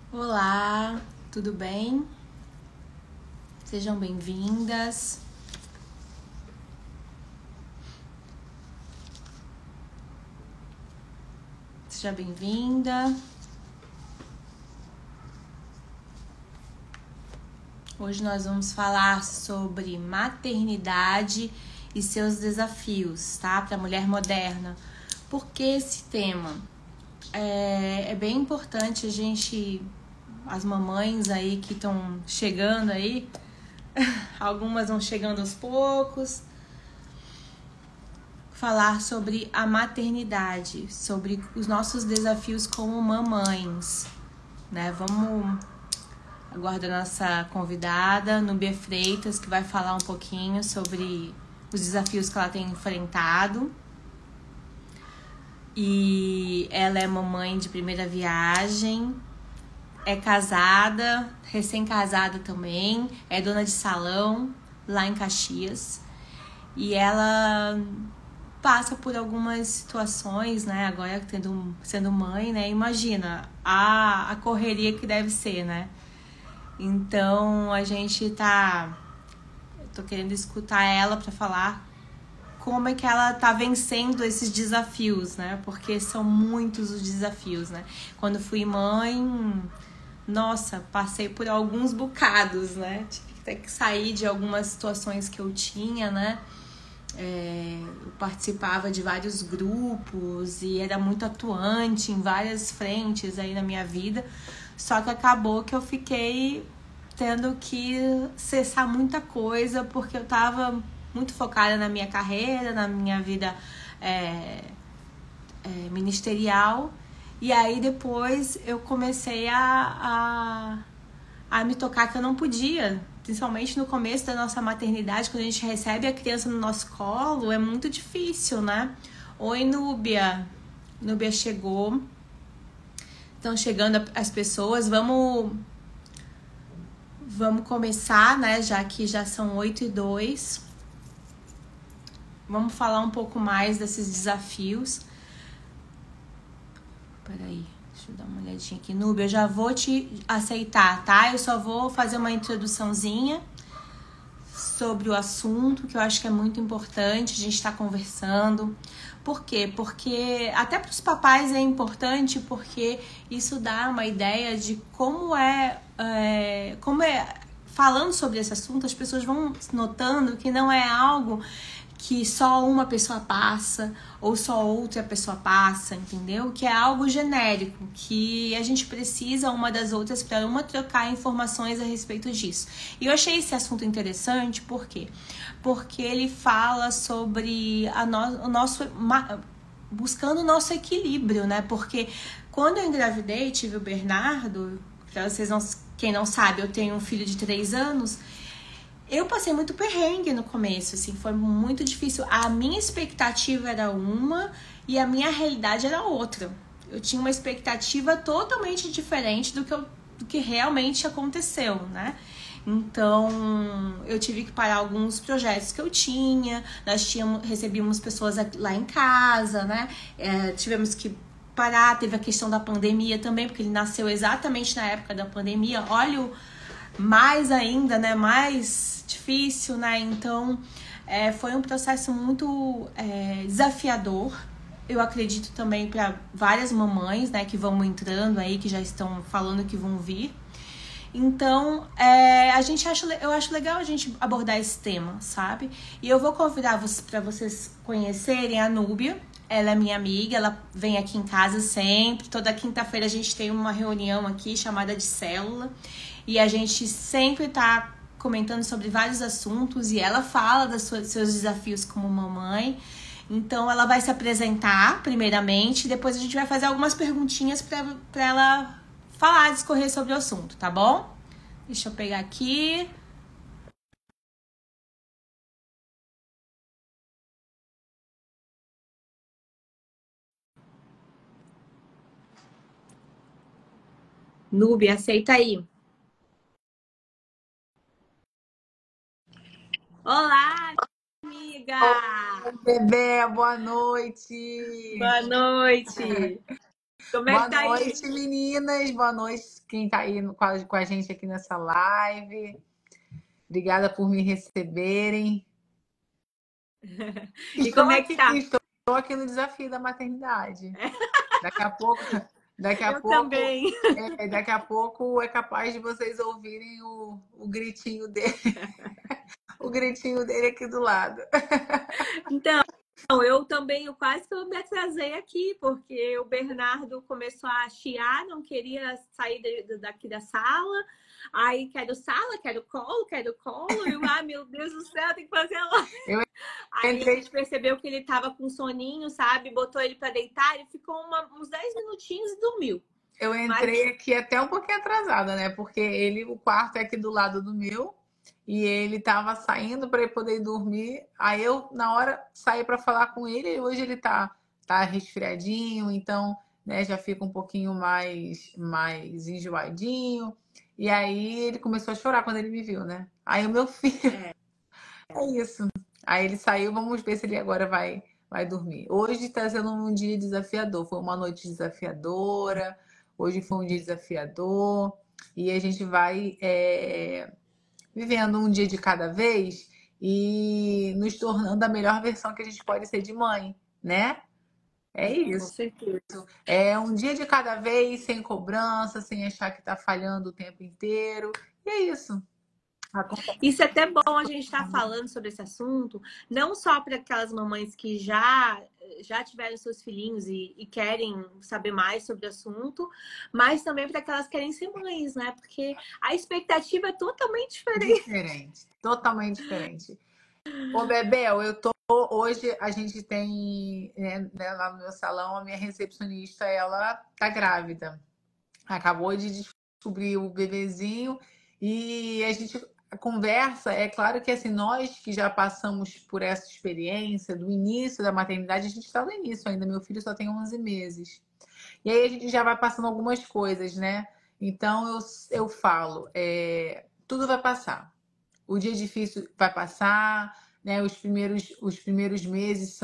Olá, tudo bem? Sejam bem-vindas. Seja bem-vinda. Hoje nós vamos falar sobre maternidade e seus desafios, tá? Para a mulher moderna. Por que esse tema? É bem importante as mamães aí que estão chegando aí, algumas vão chegando aos poucos, falar sobre a maternidade, sobre os nossos desafios como mamães, né? Vamos aguardar a nossa convidada, Núbia Freitas, que vai falar um pouquinho sobre os desafios que ela tem enfrentado. E ela é mamãe de primeira viagem, é casada, recém-casada também, é dona de salão lá em Caxias. E ela passa por algumas situações, né? Agora sendo mãe, né? Imagina a correria que deve ser, né? Então tô querendo escutar ela para falar como é que ela tá vencendo esses desafios, né? Porque são muitos os desafios, né? Quando fui mãe, nossa, passei por alguns bocados, né? Tive que ter que sair de algumas situações que eu tinha, né? Eu participava de vários grupos e era muito atuante em várias frentes aí na minha vida, só que acabou que eu fiquei tendo que cessar muita coisa porque eu tava muito focada na minha carreira, na minha vida ministerial, e aí depois eu comecei a me tocar que eu não podia, principalmente no começo da nossa maternidade, quando a gente recebe a criança no nosso colo, é muito difícil, né? Oi, Núbia. Núbia chegou. Estão chegando as pessoas. Vamos começar, né? Já que já são 8h02. Vamos falar um pouco mais desses desafios. Peraí. Deixa eu dar uma olhadinha aqui. Núbia, eu já vou te aceitar, tá? Eu só vou fazer uma introduçãozinha sobre o assunto, que eu acho que é muito importante a gente estar conversando. Por quê? Porque até para os papais é importante, porque isso dá uma ideia de como é falando sobre esse assunto, as pessoas vão notando que não é algo que só uma pessoa passa ou só outra pessoa passa, entendeu? Que é algo genérico, que a gente precisa uma das outras para uma trocar informações a respeito disso. E eu achei esse assunto interessante, por quê? Porque ele fala sobre o nosso buscando o nosso equilíbrio, né? Porque quando eu engravidei, tive o Bernardo, para vocês quem não sabe, eu tenho um filho de 3 anos. Eu passei muito perrengue no começo, assim, foi muito difícil. A minha expectativa era uma e a minha realidade era outra. Eu tinha uma expectativa totalmente diferente do que realmente aconteceu, né? Então, eu tive que parar alguns projetos que eu tinha. Recebíamos pessoas lá em casa, né? Tivemos que parar. Teve a questão da pandemia também, porque ele nasceu exatamente na época da pandemia. Olha, mais ainda, né? Mais difícil, né? Então, foi um processo muito desafiador. Eu acredito também para várias mamães, né? Que vão entrando aí, que já estão falando que vão vir. Então, eu acho legal a gente abordar esse tema, sabe? E eu vou convidar para vocês conhecerem a Núbia. Ela é minha amiga, ela vem aqui em casa sempre. Toda quinta-feira a gente tem uma reunião aqui chamada de célula. E a gente sempre tá comentando sobre vários assuntos. E ela fala dos seus desafios como mamãe. Então, ela vai se apresentar primeiramente. Depois a gente vai fazer algumas perguntinhas para ela falar, discorrer sobre o assunto, tá bom? Deixa eu pegar aqui. Núbia, aceita aí. Olá, amiga! Oi, bebê, boa noite! Boa noite! Como é que Boa tá aí? noite, meninas. Boa noite, quem tá aí com a gente aqui nessa live. Obrigada por me receberem. E Estou como é que aqui, tá? estou aqui no desafio da maternidade. Daqui a pouco, daqui a Eu pouco, também. daqui a pouco é capaz de vocês ouvirem o gritinho dele, o gritinho dele aqui do lado. Então, eu também, eu quase que eu me atrasei aqui, porque o Bernardo começou a chiar, não queria sair daqui da sala. Aí, quero colo. E eu, meu Deus do céu, tem que fazer a live. Eu Aí a entrei, gente percebeu que ele tava com soninho, sabe? Botou ele pra deitar, ele ficou uns 10 minutinhos e dormiu. eu Mas entrei aqui até um pouquinho atrasada, né? Porque o quarto é aqui do lado do meu. E ele tava saindo para ele poder dormir. Aí eu, na hora, saí para falar com ele. E hoje ele tá resfriadinho, então, né, já fica um pouquinho mais enjoadinho. E aí ele começou a chorar quando ele me viu, né? Aí o meu filho, é isso. Aí ele saiu, vamos ver se ele agora vai dormir. Hoje está sendo um dia desafiador. Foi uma noite desafiadora. Hoje foi um dia desafiador. E a gente vai vivendo um dia de cada vez e nos tornando a melhor versão que a gente pode ser de mãe, né? É com isso. certeza. É um dia de cada vez, sem cobrança, sem achar que tá falhando o tempo inteiro. E é isso. Isso é até bom a gente estar falando sobre esse assunto, não só para aquelas mamães que já tiveram seus filhinhos e querem saber mais sobre o assunto, mas também para aquelas que querem ser mães, né? Porque a expectativa é totalmente diferente. Diferente, totalmente diferente. Ô, Bebel, hoje a gente tem, né, lá no meu salão, a minha recepcionista, ela tá grávida. Acabou de descobrir o bebezinho e a gente conversa. É claro que assim, nós que já passamos por essa experiência do início da maternidade, a gente está no início ainda. Meu filho só tem 11 meses. E aí a gente já vai passando algumas coisas, né? Então eu falo, tudo vai passar. O dia difícil vai passar, né? Os primeiros meses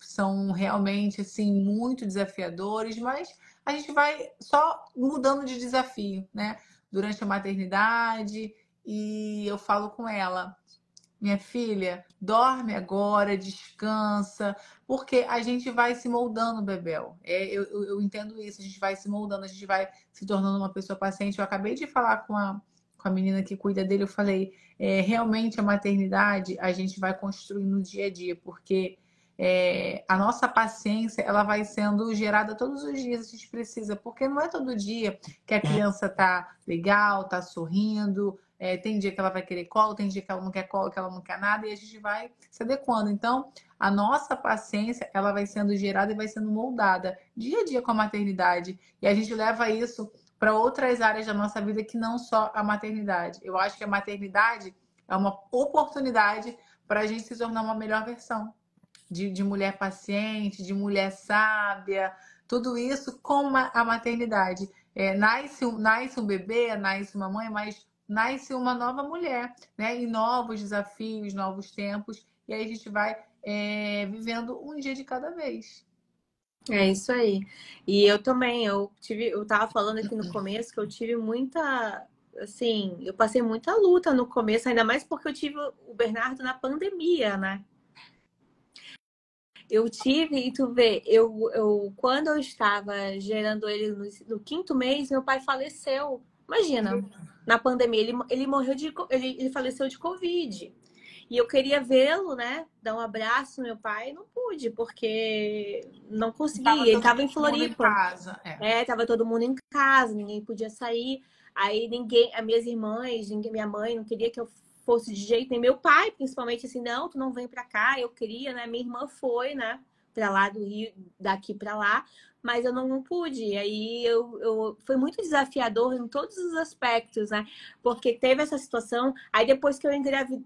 são realmente assim muito desafiadores, mas a gente vai só mudando de desafio, né? Durante a maternidade, e eu falo com ela, minha filha, dorme agora, descansa, porque a gente vai se moldando, Bebel. Eu entendo isso, a gente vai se moldando, a gente vai se tornando uma pessoa paciente. Eu acabei de falar com a menina que cuida dele, eu falei, realmente a maternidade a gente vai construindo no dia a dia, porque a nossa paciência ela vai sendo gerada todos os dias, a gente precisa, porque não é todo dia que a criança tá legal, tá sorrindo. Tem dia que ela vai querer colo, tem dia que ela não quer colo, que ela não quer nada, e a gente vai se adequando. Então, a nossa paciência, ela vai sendo gerada e vai sendo moldada dia a dia com a maternidade. E a gente leva isso para outras áreas da nossa vida que não só a maternidade. Eu acho que a maternidade é uma oportunidade para a gente se tornar uma melhor versão de mulher paciente, de mulher sábia, tudo isso com a maternidade. Nasce um bebê, nasce uma mãe, mas nasce uma nova mulher, né? E novos desafios, novos tempos, e aí a gente vai vivendo um dia de cada vez. É isso aí. E eu também, eu tava falando aqui no começo que eu tive muita, assim, eu passei muita luta no começo, ainda mais porque eu tive o Bernardo na pandemia, né? Eu tive, e tu vê, quando eu estava gerando ele no quinto mês, meu pai faleceu. Imagina, na pandemia, ele morreu ele faleceu de Covid. E eu queria vê-lo, né? Dar um abraço no meu pai, não pude, porque não Tava consegui. Ele todo estava em mundo em Floripa. casa. Tava todo mundo em casa, ninguém podia sair. Aí ninguém, as minhas irmãs, minha mãe não queria que eu fosse de jeito nem meu pai, principalmente assim, não, tu não vem pra cá. Eu queria, né? Minha irmã foi, né? Pra lá do Rio, daqui pra lá, mas eu não pude. Aí foi muito desafiador em todos os aspectos, né? Porque teve essa situação. Aí depois que eu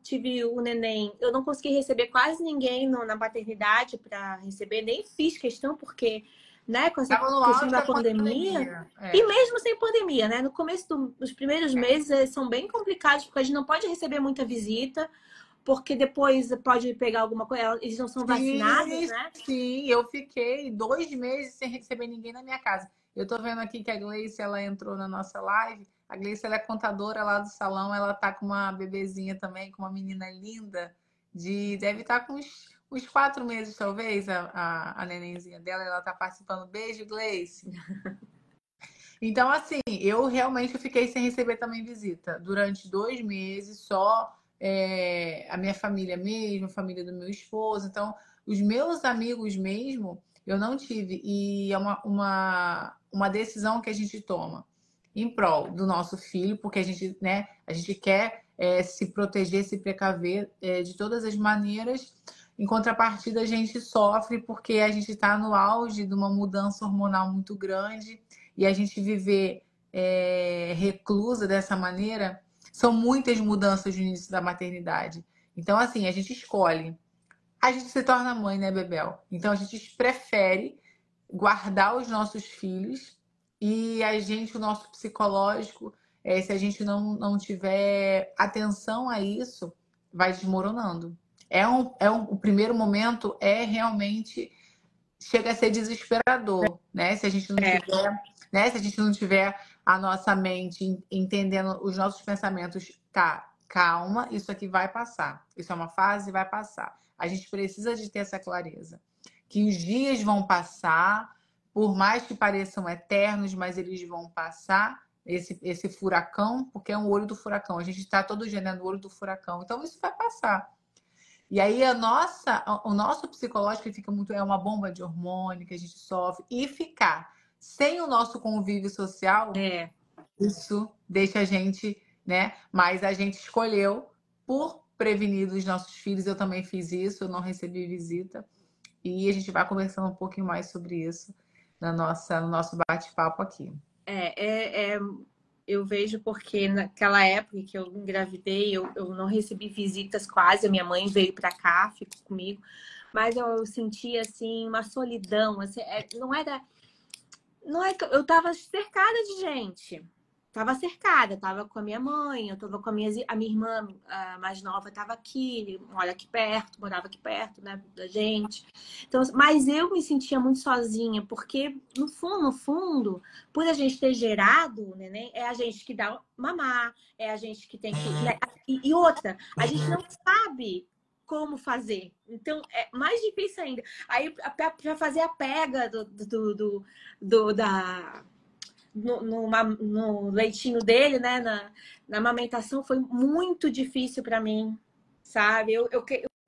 tive o neném, eu não consegui receber quase ninguém na paternidade para receber, nem fiz questão, porque, né, com essa Tava no questão auge da da pandemia. pandemia. E mesmo sem pandemia, né? No começo dos primeiros meses são bem complicados, porque a gente não pode receber muita visita. porque depois pode pegar alguma coisa. Eles não são vacinados, né? Sim, eu fiquei 2 meses sem receber ninguém na minha casa. Eu tô vendo aqui que a Gleice, ela entrou na nossa live. A Gleice, ela é contadora lá do salão. Ela tá com uma bebezinha também, com uma menina linda. Deve estar com uns 4 meses, talvez, a nenenzinha dela. Ela tá participando. Beijo, Gleice. Então, assim, eu realmente fiquei sem receber também visita. Durante 2 meses, só a minha família mesmo, a família do meu esposo. Então, os meus amigos mesmo, eu não tive. E é uma decisão que a gente toma em prol do nosso filho, porque a gente, né, a gente quer se proteger, se precaver de todas as maneiras. Em contrapartida, a gente sofre porque a gente está no auge de uma mudança hormonal muito grande e a gente viver reclusa dessa maneira, são muitas mudanças no início da maternidade. Então, assim, a gente escolhe. A gente se torna mãe, né, Bebel? Então, a gente prefere guardar os nossos filhos e a gente, o nosso psicológico, se a gente não tiver atenção a isso, vai desmoronando. O primeiro momento realmente chega a ser desesperador, né? Se a gente não tiver, né? Se a gente não tiver a nossa mente entendendo os nossos pensamentos, tá, calma, isso aqui vai passar. Isso é uma fase, vai passar. A gente precisa de ter essa clareza. Que os dias vão passar, por mais que pareçam eternos, mas eles vão passar. Esse furacão, porque é um olho do furacão. A gente está todo dia no olho do furacão. Então, isso vai passar. E aí o nosso psicológico fica muito, é uma bomba de hormônio que a gente sofre. E ficar sem o nosso convívio social, isso deixa a gente, né? Mas a gente escolheu por prevenir dos nossos filhos. Eu também fiz isso, eu não recebi visita. E a gente vai conversando um pouquinho mais sobre isso no nosso bate-papo aqui. Eu vejo porque naquela época que eu engravidei, eu não recebi visitas quase. A minha mãe veio para cá, ficou comigo, mas eu sentia assim uma solidão. Assim, não é que eu tava cercada de gente. Tava cercada, tava com a minha mãe, eu tava com a minha irmã mais nova, tava aqui, mora aqui perto, morava aqui perto, né, da gente. Então, mas eu me sentia muito sozinha, porque no fundo, por a gente ter gerado o neném, é a gente que dá mamar, é a gente que tem que, né? E outra, a gente não sabe como fazer. Então, é mais difícil ainda. Aí, para fazer a pega no leitinho dele, né? Na amamentação foi muito difícil para mim, sabe? Eu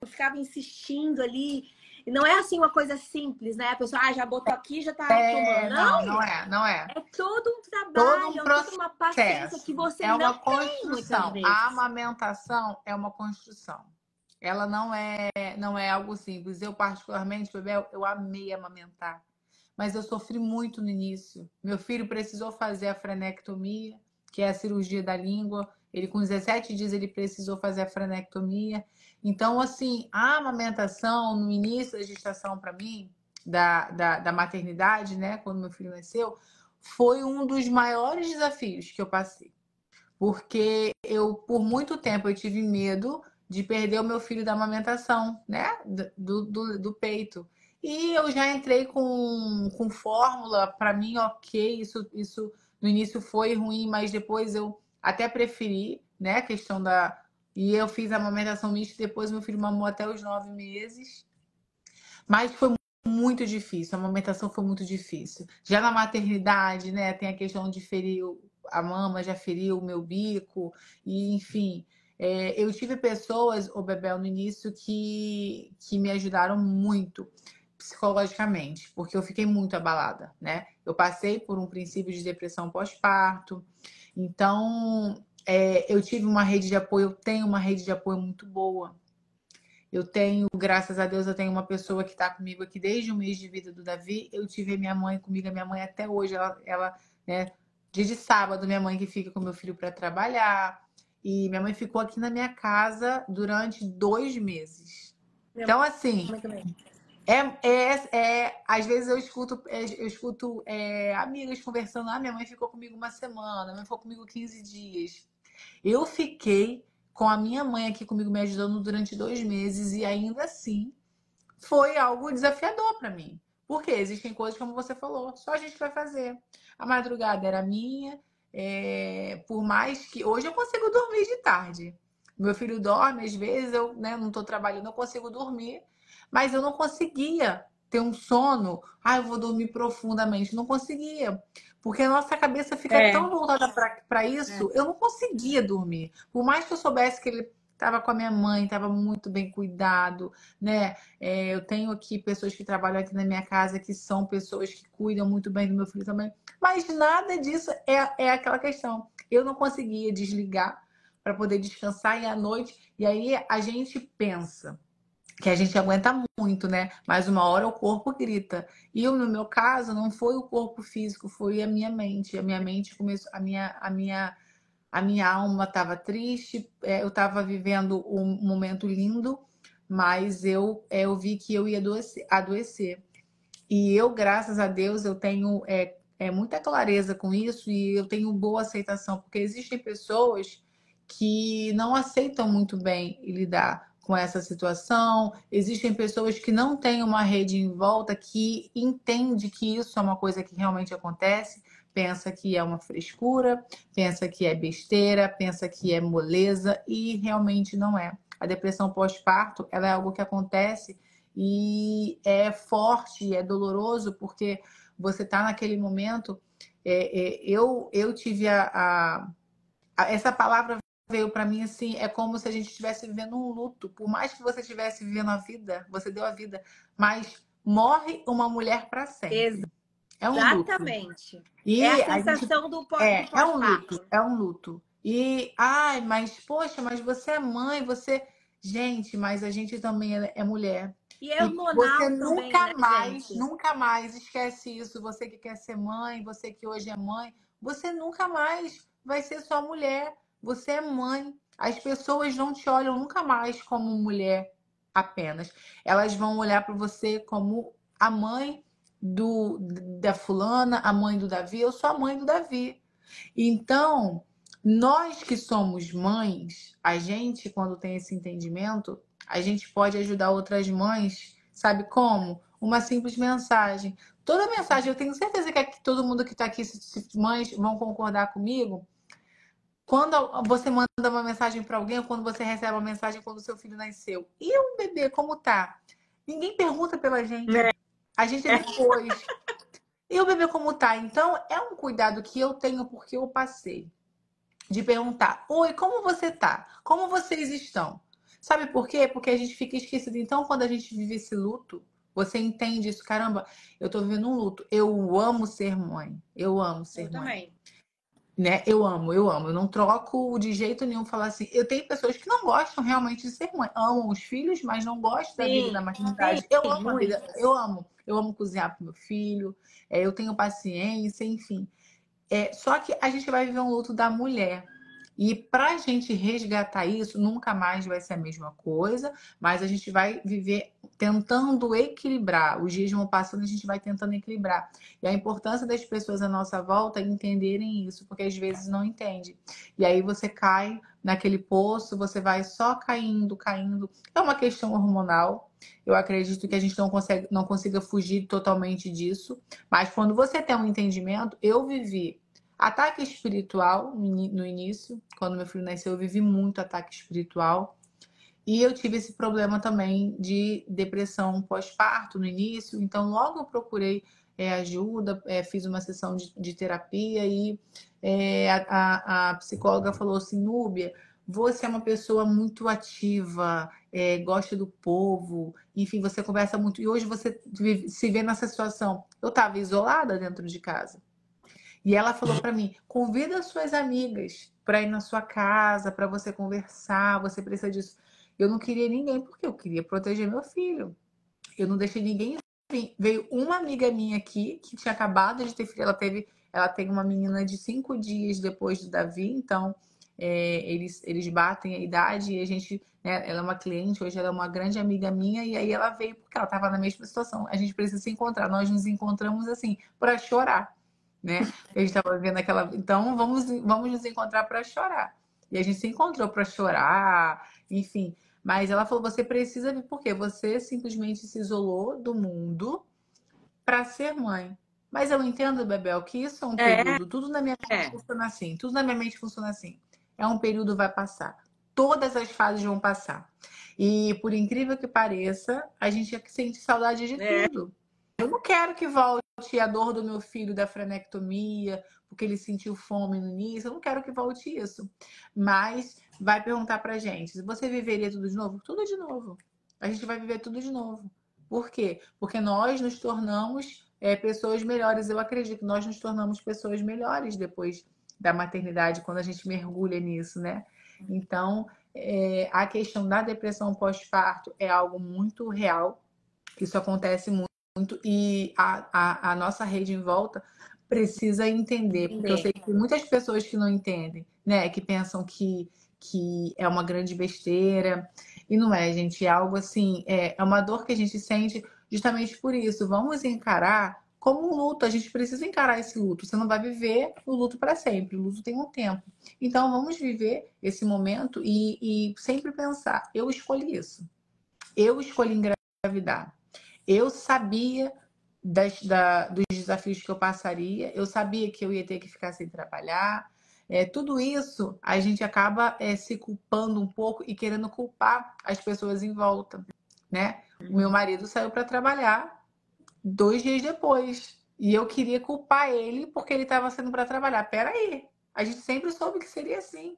ficava insistindo ali. E não é assim uma coisa simples, né? A pessoa já botou aqui, já tá tomando. Não é. É todo um trabalho, toda uma paciência que você é uma não construção. tem, muitas vezes. A amamentação é uma construção. Ela não é algo simples. Eu, particularmente, Bebel, eu amei amamentar. Mas eu sofri muito no início. Meu filho precisou fazer a frenectomia, que é a cirurgia da língua. Ele, com 17 dias, ele precisou fazer a frenectomia. Então, assim, a amamentação, no início da gestação, para mim, da maternidade, né, quando meu filho nasceu, foi um dos maiores desafios que eu passei. Porque por muito tempo, eu tive medo de perder o meu filho da amamentação, né, do peito. E eu já entrei com fórmula, para mim, ok, isso no início foi ruim, mas depois eu até preferi, né, a questão da... E eu fiz a amamentação mista, depois meu filho mamou até os 9 meses. Mas foi muito difícil, a amamentação foi muito difícil. Já na maternidade, né, tem a questão de ferir a mama, já feriu o meu bico, e enfim... eu tive pessoas, o Bebel, no início, que me ajudaram muito psicologicamente, porque eu fiquei muito abalada, né? Eu passei por um princípio de depressão pós-parto, então eu tive uma rede de apoio, eu tenho uma rede de apoio muito boa. Eu tenho, graças a Deus, eu tenho uma pessoa que está comigo aqui desde o mês de vida do Davi. Eu tive a minha mãe comigo, a minha mãe até hoje, ela né, dia de sábado, minha mãe que fica com meu filho para trabalhar. E minha mãe ficou aqui na minha casa durante 2 meses. Então, assim, às vezes eu escuto amigas conversando, minha mãe ficou comigo uma semana, minha mãe ficou comigo 15 dias. Eu fiquei com a minha mãe aqui comigo me ajudando durante 2 meses e ainda assim foi algo desafiador para mim. Porque existem coisas, como você falou, só a gente vai fazer. A madrugada era minha, por mais que... Hoje eu consigo dormir de tarde. Meu filho dorme, às vezes eu, né, não estou trabalhando, eu consigo dormir. Mas eu não conseguia ter um sono. Eu vou dormir profundamente. Não conseguia. Porque a nossa cabeça fica É, tão voltada para é. isso, eu não conseguia dormir. Por mais que eu soubesse que ele estava com a minha mãe, estava muito bem cuidado, né? Eu tenho aqui pessoas que trabalham aqui na minha casa que são pessoas que cuidam muito bem do meu filho também. Mas nada disso é aquela questão. Eu não conseguia desligar para poder descansar e à noite. E aí a gente pensa que a gente aguenta muito, né? Mas uma hora o corpo grita. E no meu caso, não foi o corpo físico, foi a minha mente. A minha mente começou, a minha alma estava triste, eu estava vivendo um momento lindo, mas eu vi que eu ia adoecer. E eu, graças a Deus, eu tenho muita clareza com isso e eu tenho boa aceitação, porque existem pessoas que não aceitam muito bem lidar com essa situação, existem pessoas que não têm uma rede em volta que entende que isso é uma coisa que realmente acontece, pensa que é uma frescura, pensa que é besteira, pensa que é moleza e realmente não é. A depressão pós-parto, ela é algo que acontece e é forte, é doloroso, porque você está naquele momento. Eu tive essa palavra veio para mim assim, é como se a gente estivesse vivendo um luto. Por mais que você estivesse vivendo a vida, você deu a vida, mas morre uma mulher para sempre. É um luto. Exatamente. É a E a gente sensação do é um luto, pós-parto. é um luto. E ai, mas poxa, mas você é mãe, você, gente, mas a gente também é mulher. E é E você hormonal também, né, gente? nunca mais esquece isso. Você que quer ser mãe, você que hoje é mãe, você nunca mais vai ser só mulher. Você é mãe. As pessoas não te olham nunca mais como mulher apenas. Elas vão olhar para você como a mãe da fulana, a mãe do Davi. Eu sou a mãe do Davi. Então, nós que somos mães, a gente, quando tem esse entendimento, a gente pode ajudar outras mães, sabe como? Uma simples mensagem. Toda mensagem, eu tenho certeza que todo mundo que está aqui, mães, vão concordar comigo. Quando você manda uma mensagem para alguém, ou quando você recebe uma mensagem quando seu filho nasceu, e o bebê, como tá? Ninguém pergunta pela gente. A gente é depois. E o bebê como tá? Então, é um cuidado que eu tenho porque eu passei. De perguntar, oi, como você tá? Como vocês estão? Sabe por quê? Porque a gente fica esquecido. Então, quando a gente vive esse luto, você entende isso. Caramba, eu tô vivendo um luto. Eu amo ser mãe. Eu amo Eu ser mãe. também. Né? Eu amo, eu amo. Eu não troco de jeito nenhum falar assim. Eu tenho pessoas que não gostam realmente de ser mãe. Amam os filhos, mas não gostam da vida da Sim, maternidade. Eu amo a vida. muitas. Eu amo. Eu amo cozinhar pro meu filho. Eu tenho paciência, enfim. Só que a gente vai viver um luto da mulher. E para a gente resgatar isso, nunca mais vai ser a mesma coisa, mas a gente vai viver tentando equilibrar. Os dias vão passando, a gente vai tentando equilibrar. E a importância das pessoas à nossa volta entenderem isso, porque às vezes não entende. E aí você cai naquele poço, você vai só caindo, caindo. É uma questão hormonal. Eu acredito que a gente não consiga fugir totalmente disso. Mas quando você tem um entendimento, eu vivi ataque espiritual no início. Quando meu filho nasceu, eu vivi muito ataque espiritual. E eu tive esse problema também de depressão pós-parto no início. Então, logo eu procurei ajuda, fiz uma sessão de terapia e a psicóloga falou assim, Núbia, você é uma pessoa muito ativa, gosta do povo, enfim, você conversa muito. E hoje você se vê nessa situação. Eu estava isolada dentro de casa. E ela falou para mim: convida as suas amigas para ir na sua casa, para você conversar, você precisa disso. Eu não queria ninguém porque eu queria proteger meu filho. Eu não deixei ninguém vir. Veio uma amiga minha aqui que tinha acabado de ter filho. Ela tem uma menina de 5 dias depois do Davi, então eles batem a idade e a gente, né, ela é uma cliente, hoje ela é uma grande amiga minha, e aí ela veio porque ela estava na mesma situação. A gente precisa se encontrar. Nós nos encontramos assim, para chorar, né? A gente estava vendo aquela. Então, vamos nos encontrar para chorar. E a gente se encontrou para chorar, enfim. Mas ela falou: você precisa vir, porque você simplesmente se isolou do mundo para ser mãe. Mas eu entendo, Bebel, que isso é um período. Tudo na minha mente funciona assim. Tudo na minha mente funciona assim. É um período, vai passar. Todas as fases vão passar. E por incrível que pareça, a gente sente saudade de tudo. Eu não quero que volte a dor do meu filho da frenectomia, porque ele sentiu fome no início. Eu não quero que volte isso. Mas vai perguntar pra gente: você viveria tudo de novo? Tudo de novo. A gente vai viver tudo de novo. Por quê? Porque nós nos tornamos pessoas melhores. Eu acredito que nós nos tornamos pessoas melhores depois da maternidade, quando a gente mergulha nisso, né? Então, a questão da depressão pós-parto é algo muito real. Isso acontece muito e a nossa rede em volta precisa entender, porque eu sei que tem muitas pessoas que não entendem, né? Que pensam que é uma grande besteira. E não é, gente. É algo assim, é uma dor que a gente sente justamente por isso. Vamos encarar como um luto. A gente precisa encarar esse luto. Você não vai viver o luto para sempre. O luto tem um tempo. Então, vamos viver esse momento e sempre pensar: eu escolhi isso. Eu escolhi engravidar. Eu sabia dos desafios que eu passaria, eu sabia que eu ia ter que ficar sem trabalhar. Tudo isso a gente acaba se culpando um pouco e querendo culpar as pessoas em volta, né? O meu marido saiu para trabalhar 2 dias depois e eu queria culpar ele porque ele estava saindo para trabalhar. Peraí, a gente sempre soube que seria assim.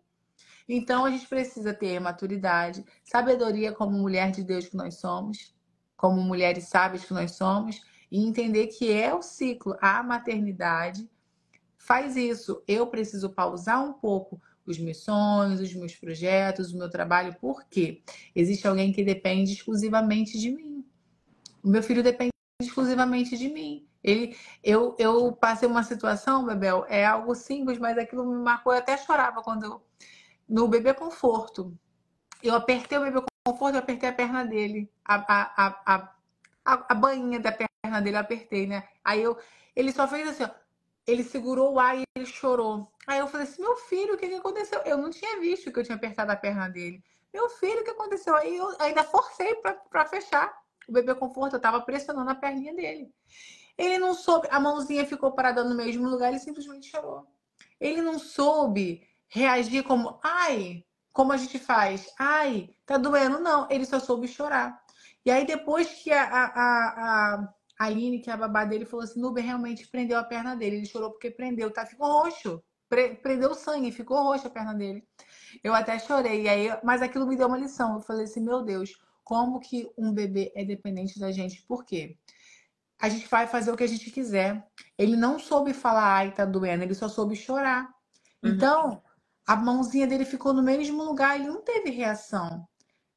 Então a gente precisa ter maturidade, sabedoria como mulher de Deus que nós somos, como mulheres sábias que nós somos, e entender que é o ciclo, a maternidade faz isso. Eu preciso pausar um pouco os meus sonhos, os meus projetos, o meu trabalho, porque existe alguém que depende exclusivamente de mim. O meu filho depende exclusivamente de mim. Eu passei uma situação, Bebel, é algo simples, mas aquilo me marcou. Eu até chorava no bebê conforto. Eu apertei o bebê conforto, eu apertei a perna dele. A bainha da perna dele, eu apertei, né? Ele só fez assim, ó. Ele segurou o ar e ele chorou. Aí eu falei assim: meu filho, o que aconteceu? Eu não tinha visto que eu tinha apertado a perna dele. Meu filho, o que aconteceu? Aí eu ainda forcei pra fechar o bebê conforto. Eu tava pressionando a perninha dele. Ele não soube, a mãozinha ficou parada no mesmo lugar, ele simplesmente chorou. Ele não soube reagir como, ai, como a gente faz, ai, tá doendo, não. Ele só soube chorar. E aí, depois que a Aline, que é a babá dele, falou assim: Nuber realmente prendeu a perna dele. Ele chorou porque prendeu, tá? Ficou roxo. Prendeu o sangue, ficou roxa a perna dele. Eu até chorei. E aí, mas aquilo me deu uma lição. Eu falei assim: meu Deus, como que um bebê é dependente da gente? Por quê? A gente vai fazer o que a gente quiser. Ele não soube falar, ai, tá doendo, ele só soube chorar. Então, a mãozinha dele ficou no mesmo lugar, ele não teve reação.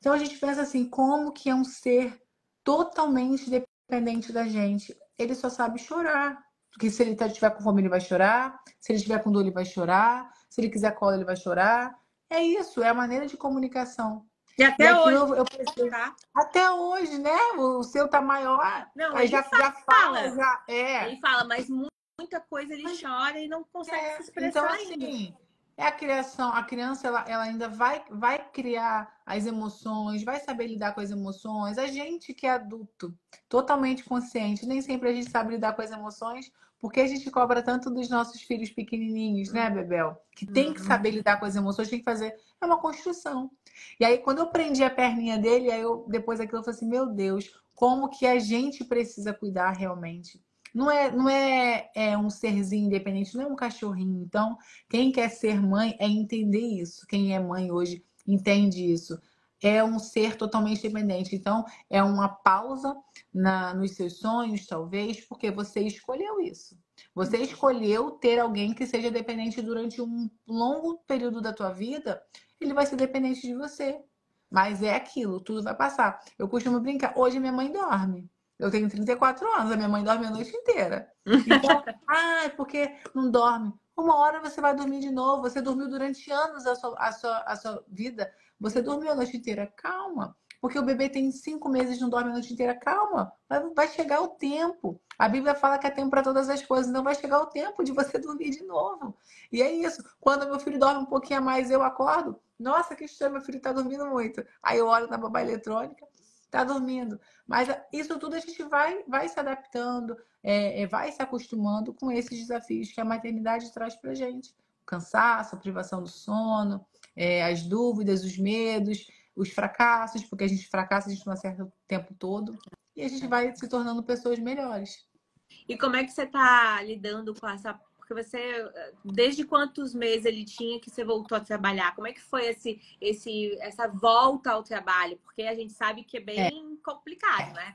Então a gente pensa assim: como que é um ser totalmente dependente da gente? Ele só sabe chorar. Porque se ele estiver com fome, ele vai chorar. Se ele estiver com dor, ele vai chorar. Se ele quiser cola, ele vai chorar. É isso, é a maneira de comunicação. E até hoje, eu pensei, tá? até hoje, né? O seu tá maior, Não, aí ele já fala, já Ele fala, mas muita coisa ele chora e não consegue se Então, expressar ainda. assim, é a criação. A criança, ela ainda vai criar as emoções, vai saber lidar com as emoções. A gente que é adulto, totalmente consciente, nem sempre a gente sabe lidar com as emoções, porque a gente cobra tanto dos nossos filhos pequenininhos, né, Bebel? Que tem que saber lidar com as emoções, tem que fazer. É uma construção. E aí, quando eu prendi a perninha dele, depois daquilo, eu falei assim: meu Deus, como que a gente precisa cuidar realmente? Não é um serzinho independente, não é um cachorrinho. Então, quem quer ser mãe é entender isso. Quem é mãe hoje entende isso. É um ser totalmente dependente. Então, é uma pausa nos seus sonhos, talvez, porque você escolheu isso. Você escolheu ter alguém que seja dependente durante um longo período da tua vida, ele vai ser dependente de você. Mas é aquilo, tudo vai passar. Eu costumo brincar, hoje minha mãe dorme. Eu tenho 34 anos, a minha mãe dorme a noite inteira. Então, porque não dorme. Uma hora você vai dormir de novo. Você dormiu durante anos a sua vida. Você dormiu a noite inteira. Calma. porque o bebê tem 5 meses, não dorme a noite inteira. Calma, vai chegar o tempo. A Bíblia fala que é tempo para todas as coisas, então vai chegar o tempo de você dormir de novo. E é isso. Quando meu filho dorme um pouquinho a mais, eu acordo. Nossa, que estranho, meu filho está dormindo muito. Aí eu olho na babá eletrônica, está dormindo. Mas isso tudo a gente vai se adaptando, vai se acostumando com esses desafios que a maternidade traz para gente. O cansaço, a privação do sono, as dúvidas, os medos, os fracassos, porque a gente fracassa, a gente não acerta o tempo todo. E a gente vai se tornando pessoas melhores. E como é que você tá lidando com essa... Porque você... Desde quantos meses ele tinha que você voltou a trabalhar? Como é que foi essa volta ao trabalho? Porque a gente sabe que é bem complicado, né?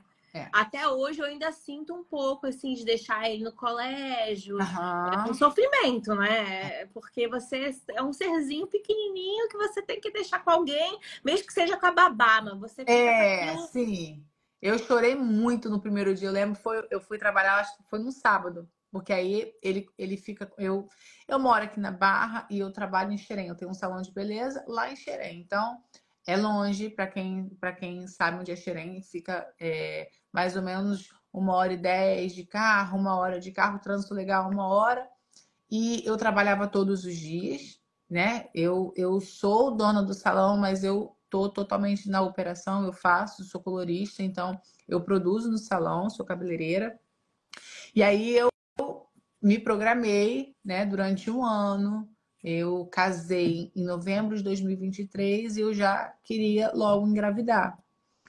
Até hoje eu ainda sinto um pouco, assim, de deixar ele no colégio. É um sofrimento, né? Porque você é um serzinho pequenininho que você tem que deixar com alguém, mesmo que seja com a babá, mas você fica com aquilo... Sim. Eu chorei muito no primeiro dia. Eu lembro, eu fui trabalhar, acho que foi no sábado. Porque aí ele fica. Eu moro aqui na Barra e eu trabalho em Xerém. Eu tenho um salão de beleza lá em Xerém. Então, é longe, para quem sabe onde é Xerém, fica mais ou menos 1h10 de carro, 1 hora de carro, trânsito legal, 1 hora. E eu trabalhava todos os dias, né? Eu sou dona do salão, mas eu tô totalmente na operação, eu faço, sou colorista, então eu produzo no salão, sou cabeleireira. E aí eu me programei, né, durante um ano. Eu casei em novembro de 2023 e eu já queria logo engravidar.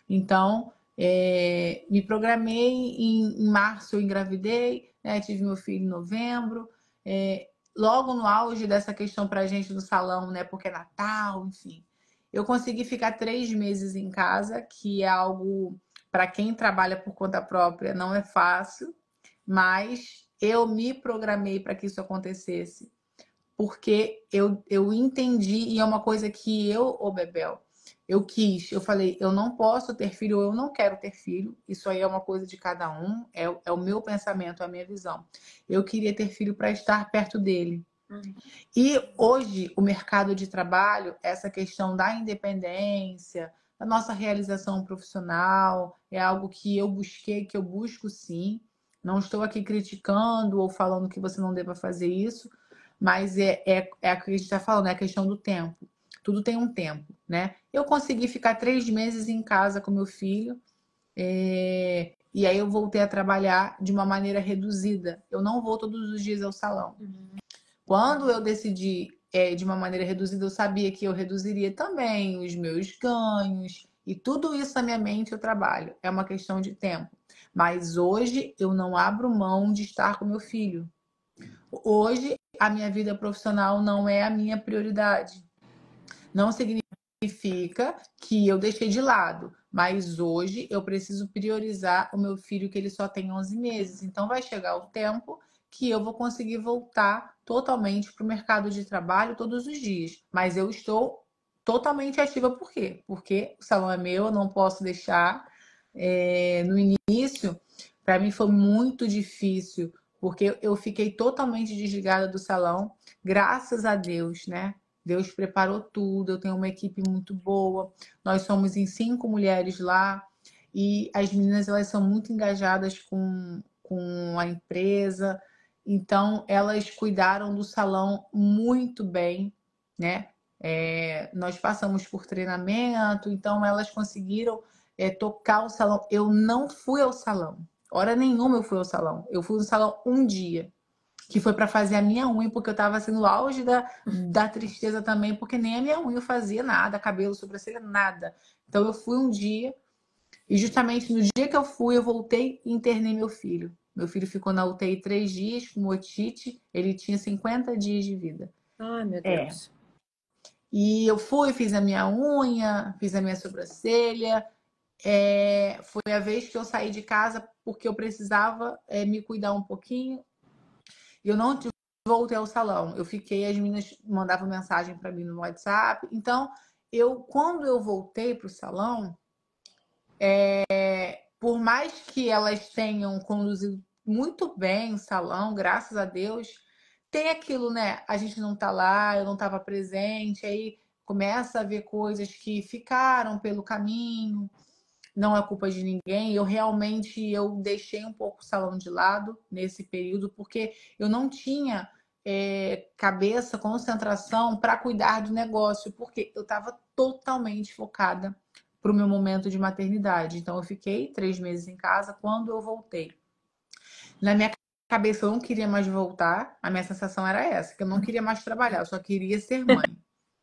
Então, me programei, em março eu engravidei, né, tive meu filho em novembro. Logo no auge dessa questão pra gente do salão, né, porque é Natal, enfim. Eu consegui ficar 3 meses em casa, que é algo, para quem trabalha por conta própria, não é fácil, mas eu me programei para que isso acontecesse, porque eu entendi, e é uma coisa que ô Bebel, eu quis, eu falei, eu não posso ter filho, ou eu não quero ter filho, isso aí é uma coisa de cada um, é o meu pensamento, a minha visão. Eu queria ter filho para estar perto dele. E hoje, o mercado de trabalho, essa questão da independência, da nossa realização profissional, é algo que eu busquei, que eu busco sim. Não estou aqui criticando ou falando que você não deva fazer isso, mas é a que a gente está falando, é a questão do tempo. Tudo tem um tempo, né? Eu consegui ficar 3 meses em casa com meu filho, e aí eu voltei a trabalhar de uma maneira reduzida. Eu não vou todos os dias ao salão. Quando eu decidi de uma maneira reduzida, eu sabia que eu reduziria também os meus ganhos. E tudo isso na minha mente eu trabalho. É uma questão de tempo. Mas hoje eu não abro mão de estar com meu filho. Hoje a minha vida profissional não é a minha prioridade. Não significa que eu deixei de lado. Mas hoje eu preciso priorizar o meu filho, que ele só tem 11 meses. Então vai chegar o tempo que eu vou conseguir voltar totalmente para o mercado de trabalho todos os dias. Mas eu estou totalmente ativa. Por quê? Porque o salão é meu, eu não posso deixar. No início, para mim foi muito difícil, porque eu fiquei totalmente desligada do salão. Graças a Deus, né? Deus preparou tudo, eu tenho uma equipe muito boa. Nós somos em 5 mulheres lá e as meninas, elas são muito engajadas com a empresa. Então, elas cuidaram do salão muito bem, né? Nós passamos por treinamento, então elas conseguiram tocar o salão. Eu não fui ao salão, hora nenhuma eu fui ao salão. Eu fui no salão um dia, que foi para fazer a minha unha, porque eu estava assim no auge da tristeza também, porque nem a minha unha eu fazia nada, cabelo, sobrancelha, nada. Então eu fui um dia, e justamente no dia que eu fui, eu voltei e internei meu filho. Meu filho ficou na UTI 3 dias com otite, ele tinha 50 dias de vida. Ai, meu Deus. E eu fui, fiz a minha unha, fiz a minha sobrancelha. Foi a vez que eu saí de casa porque eu precisava me cuidar um pouquinho. Eu não voltei ao salão. Eu fiquei, as meninas mandavam mensagem para mim no WhatsApp. Então, quando eu voltei para o salão, por mais que elas tenham conduzido muito bem o salão, graças a Deus, tem aquilo, né? A gente não tá lá, eu não estava presente, aí começa a ver coisas que ficaram pelo caminho, não é culpa de ninguém. Eu deixei um pouco o salão de lado nesse período, porque eu não tinha cabeça, concentração para cuidar do negócio, porque eu estava totalmente focada para o meu momento de maternidade. Então, eu fiquei 3 meses em casa. Quando eu voltei, na minha cabeça eu não queria mais voltar. A minha sensação era essa, que eu não queria mais trabalhar, eu só queria ser mãe.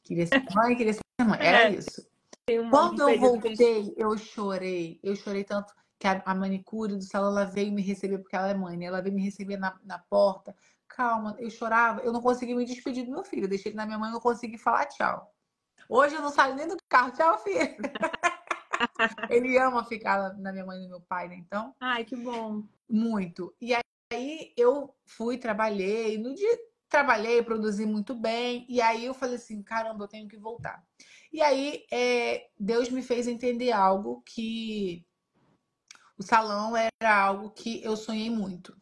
Queria ser mãe, queria ser mãe. Era É, isso. tem um Quando eu período que a gente... voltei, eu chorei tanto que a manicure do salão, ela veio me receber, porque ela é mãe, né? Ela veio me receber na porta. Calma, eu chorava, eu não consegui me despedir do meu filho. Eu deixei ele na minha mãe, eu não consegui falar tchau. Hoje eu não saio nem do carro, tchau, filho. Ele ama ficar na minha mãe e no meu pai, né? Então, Ai, que bom. muito. E aí eu fui, trabalhei, no dia trabalhei, produzi muito bem, e aí eu falei assim, caramba, eu tenho que voltar. E aí Deus me fez entender algo, que o salão era algo que eu sonhei muito.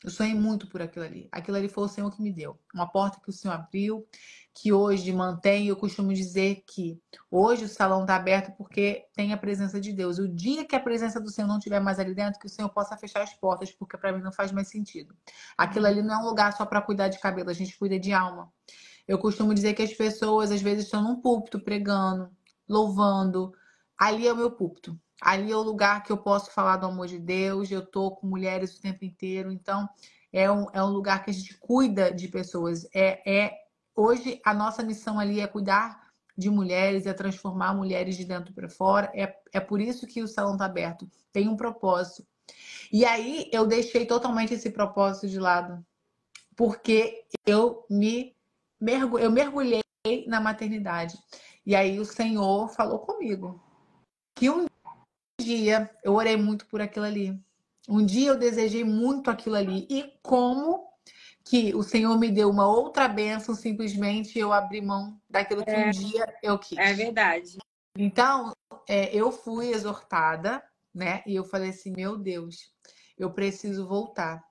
Eu sonhei muito por aquilo ali. Aquilo ali foi o Senhor que me deu. Uma porta que o Senhor abriu, que hoje mantém. Eu costumo dizer que hoje o salão está aberto porque tem a presença de Deus. O dia que a presença do Senhor não estiver mais ali dentro, que o Senhor possa fechar as portas, porque para mim não faz mais sentido. Aquilo ali não é um lugar só para cuidar de cabelo, a gente cuida de alma. Eu costumo dizer que as pessoas às vezes estão num púlpito pregando, louvando. Ali é o meu púlpito. Ali é o lugar que eu posso falar do amor de Deus. Eu tô com mulheres o tempo inteiro. Então, é um lugar que a gente cuida de pessoas. Hoje, a nossa missão ali é cuidar de mulheres, é transformar mulheres de dentro para fora. É por isso que o salão está aberto. Tem um propósito. E aí, eu deixei totalmente esse propósito de lado. Porque eu mergulhei na maternidade. E aí, o Senhor falou comigo que um dia eu orei muito por aquilo ali. Um dia eu desejei muito aquilo ali. E como que o Senhor me deu uma outra bênção, simplesmente eu abri mão daquilo que um dia eu É quis. verdade. Então, eu fui exortada, né? E eu falei assim, meu Deus, eu preciso voltar.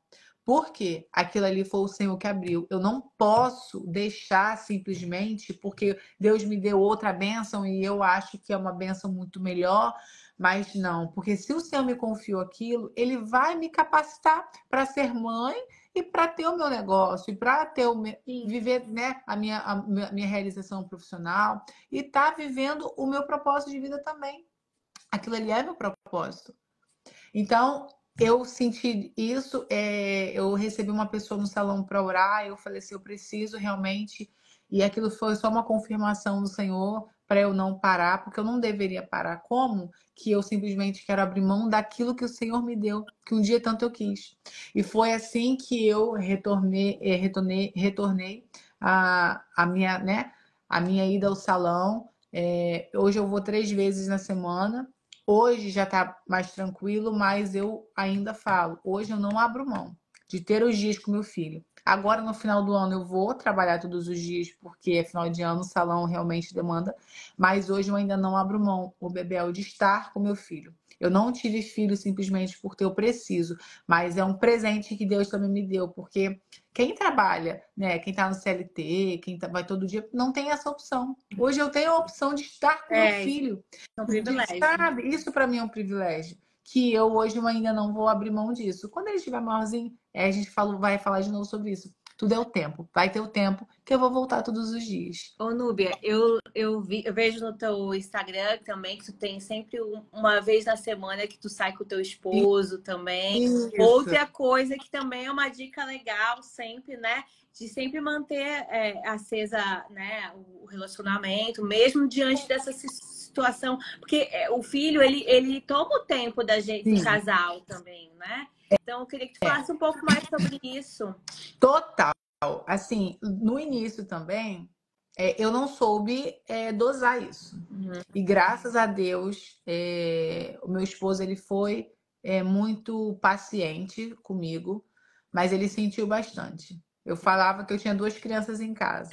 Porque aquilo ali foi o Senhor que abriu. Eu não posso deixar simplesmente porque Deus me deu outra bênção e eu acho que é uma bênção muito melhor, mas não. Porque se o Senhor me confiou aquilo, Ele vai me capacitar para ser mãe e para ter o meu negócio, e para ter viver, né, a minha realização profissional e tá vivendo o meu propósito de vida também. Aquilo ali é meu propósito. Então, eu senti isso, eu recebi uma pessoa no salão para orar, eu falei assim, eu preciso realmente, e aquilo foi só uma confirmação do Senhor para eu não parar, porque eu não deveria parar. Como que eu simplesmente quero abrir mão daquilo que o Senhor me deu, que um dia tanto eu quis. E foi assim que eu retornei a minha, né, a minha ida ao salão. Hoje eu vou 3 vezes na semana. Hoje já está mais tranquilo, mas eu ainda falo. Hoje eu não abro mão de ter os dias com meu filho. Agora, no final do ano, eu vou trabalhar todos os dias, porque é final de ano, o salão realmente demanda. Mas hoje eu ainda não abro mão, o Bebel, de estar com meu filho. Eu não tive filho simplesmente porque eu preciso, mas é um presente que Deus também me deu, porque quem trabalha, né, quem tá no CLT, vai todo dia, não tem essa opção. Hoje eu tenho a opção de estar com meu filho. É um privilégio. Sabe? Isso para mim é um privilégio. Que eu hoje eu ainda não vou abrir mão disso. Quando ele estiver maiorzinho, a gente vai falar de novo sobre isso. Tudo é o tempo. Vai ter o tempo que eu vou voltar todos os dias. Ô, Núbia, eu vejo no teu Instagram também que tu tem sempre uma vez na semana que tu sai com o teu esposo também. Isso. Outra coisa que também é uma dica legal sempre, né? De sempre manter acesa, né, o relacionamento, mesmo diante dessa situação. Porque o filho, ele toma o tempo da gente, do Sim. casal também, né? Então, eu queria que tu falasse um pouco mais sobre isso. Total. Assim, no início também, eu não soube dosar isso. E graças a Deus, o meu esposo ele foi muito paciente comigo, mas ele sentiu bastante. Eu falava que eu tinha 2 crianças em casa.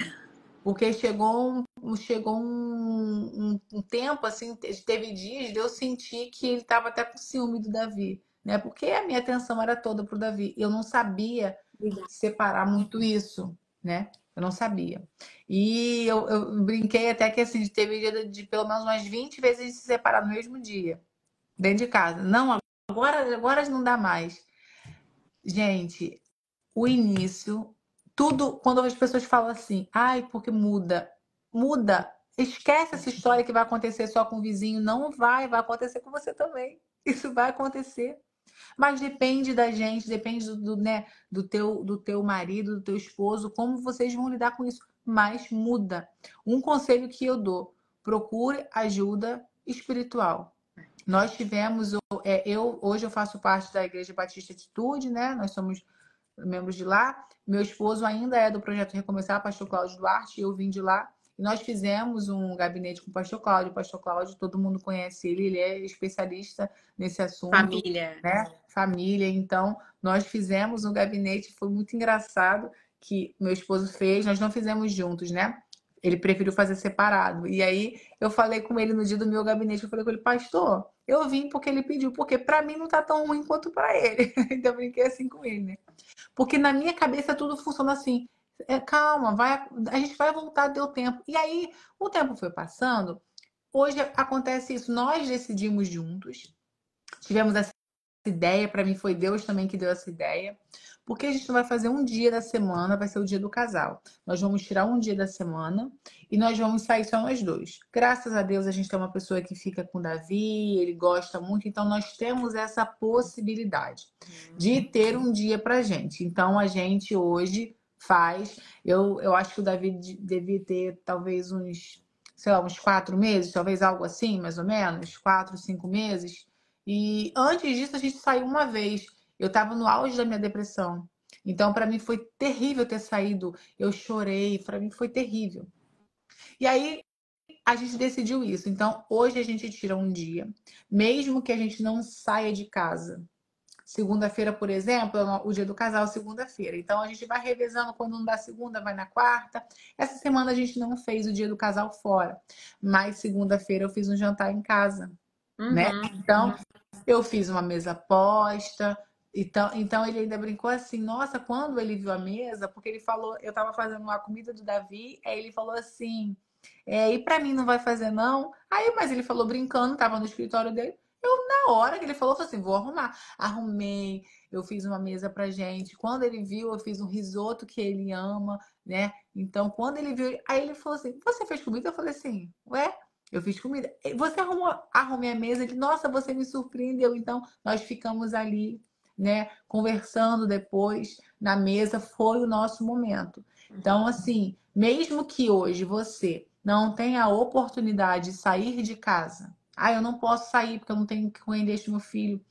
Porque chegou um tempo, assim, teve dias de eu sentir que ele estava até com ciúme do Davi, né? Porque a minha atenção era toda pro Davi. Eu não sabia separar muito isso, né? Eu não sabia. E eu brinquei até que assim, teve dia de pelo menos umas 20 vezes a gente se separar no mesmo dia, dentro de casa. Não, agora não dá mais. Gente, o início, tudo, quando as pessoas falam assim, ai, porque muda, muda. Esquece essa história que vai acontecer só com o vizinho. Não vai acontecer com você também. Isso vai acontecer. Mas depende da gente, depende né, do teu marido, do teu esposo, como vocês vão lidar com isso. Mas muda. Um conselho que eu dou: procure ajuda espiritual. Nós tivemos, hoje eu faço parte da Igreja Batista Atitude, né? Nós somos membros de lá. Meu esposo ainda é do Projeto Recomeçar, Pastor Cláudio Duarte, eu vim de lá. E nós fizemos um gabinete com o Pastor Cláudio. O Pastor Cláudio, todo mundo conhece ele, ele é especialista nesse assunto, Família. né? Família. Então, nós fizemos um gabinete, foi muito engraçado que meu esposo fez. Nós não fizemos juntos, né? Ele preferiu fazer separado. E aí eu falei com ele no dia do meu gabinete, eu falei com ele, pastor, eu vim porque ele pediu, porque para mim não tá tão ruim quanto para ele. Então eu brinquei assim com ele, né? Porque na minha cabeça tudo funciona assim. Calma, a gente vai voltar, deu tempo. E aí o tempo foi passando. Hoje acontece isso. Nós decidimos juntos. Tivemos essa ideia. Para mim foi Deus também que deu essa ideia. Porque a gente não vai fazer um dia da semana, vai ser o dia do casal. Nós vamos tirar um dia da semana e nós vamos sair só nós dois. Graças a Deus a gente tem uma pessoa que fica com o Davi, ele gosta muito, então nós temos essa possibilidade de ter um dia pra gente. Então a gente hoje faz. Eu acho que o Davi devia ter talvez uns, sei lá, uns 4 meses, talvez algo assim, mais ou menos, 4, 5 meses. E antes disso a gente saiu uma vez. Eu estava no auge da minha depressão. Então, para mim foi terrível ter saído. Eu chorei, para mim foi terrível. E aí a gente decidiu isso. Então, hoje a gente tira um dia, mesmo que a gente não saia de casa. Segunda-feira, por exemplo, é o dia do casal, segunda-feira. Então, a gente vai revezando. Quando não dá segunda, vai na quarta. Essa semana a gente não fez o dia do casal fora. Mas segunda-feira eu fiz um jantar em casa, né? Então, eu fiz uma mesa posta. Então ele ainda brincou assim, nossa, quando ele viu a mesa, porque ele falou, eu tava fazendo a comida do Davi, aí ele falou assim, e pra mim não vai fazer não? Aí, mas ele falou brincando, tava no escritório dele. Na hora que ele falou, eu falei assim, vou arrumar. Arrumei, eu fiz uma mesa pra gente. Quando ele viu, eu fiz um risoto que ele ama, né? Então, quando ele viu, aí ele falou assim, você fez comida? Eu falei assim, ué? Eu fiz comida. Você arrumei a mesa. Ele, nossa, você me surpreendeu. Então, nós ficamos ali, né, conversando depois na mesa. Foi o nosso momento. Então, assim, mesmo que hoje você não tenha a oportunidade de sair de casa, eu não posso sair porque eu não tenho que deixar meu filho.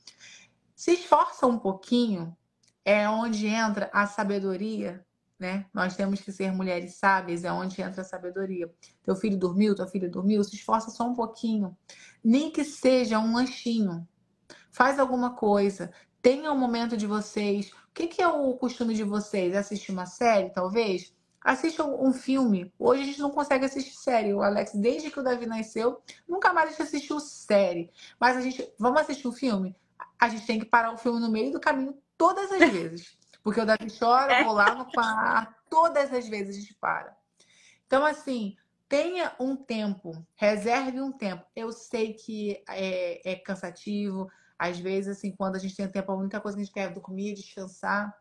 Se esforça um pouquinho, é onde entra a sabedoria, né? Nós temos que ser mulheres sábias, é onde entra a sabedoria. Teu filho dormiu, tua filha dormiu, se esforça só um pouquinho. Nem que seja um lanchinho. Faz alguma coisa. Tenha um momento de vocês. O que é o costume de vocês? Assistir uma série, talvez? Assista um filme. Hoje a gente não consegue assistir série. O Alex, desde que o Davi nasceu, nunca mais a gente assistiu série. Mas vamos assistir um filme? A gente tem que parar o filme no meio do caminho todas as vezes. Porque o Davi chora, eu vou lá no quarto. Todas as vezes a gente para. Então, assim, tenha um tempo, reserve um tempo. Eu sei que é cansativo, às vezes, assim, quando a gente tem tempo, a única coisa que a gente quer é dormir, descansar.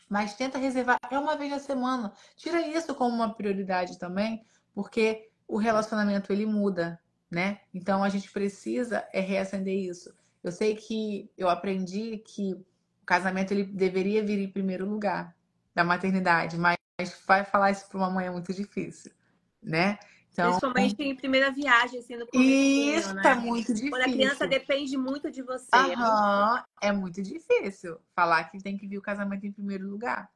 Mas tenta reservar, é uma vez na semana. Tira isso como uma prioridade também, porque o relacionamento, ele muda, né? Então, a gente precisa reacender isso. Eu sei que eu aprendi que o casamento, ele deveria vir em primeiro lugar da maternidade, mas vai falar isso para uma mãe é muito difícil, né? Então, principalmente em primeira viagem, assim, no isso comecinho, é né? muito Quando a criança difícil. depende muito de você. Aham, é muito difícil falar que tem que vir o casamento em primeiro lugar.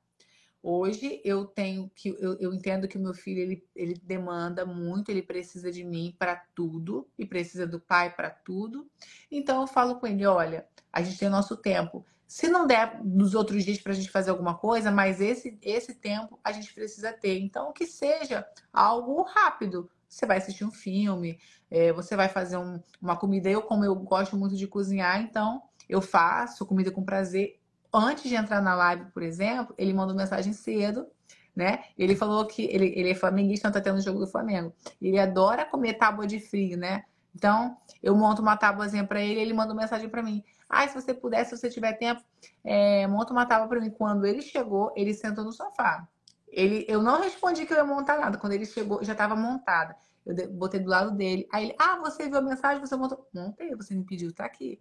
Hoje eu entendo que o meu filho ele demanda muito, ele precisa de mim para tudo e precisa do pai para tudo. Então eu falo com ele, olha, a gente tem o nosso tempo. Se não der nos outros dias para a gente fazer alguma coisa, mas esse tempo a gente precisa ter. Então que seja algo rápido. Você vai assistir um filme, você vai fazer uma comida. Como eu gosto muito de cozinhar, então eu faço comida com prazer. Antes de entrar na live, por exemplo, ele mandou mensagem cedo, né? Ele falou que ele é flamenguista, tá tendo o jogo do Flamengo. Ele adora comer tábua de frio, né? Então, eu monto uma tábuazinha para ele, ele manda uma mensagem para mim. Ah, se você puder, se você tiver tempo, monta uma tábua para mim. Quando ele chegou, ele sentou no sofá. Eu não respondi que eu ia montar nada. Quando ele chegou, já estava montada. Botei do lado dele. Aí ele, você viu a mensagem? Você montou? Montei, você me pediu, tá aqui.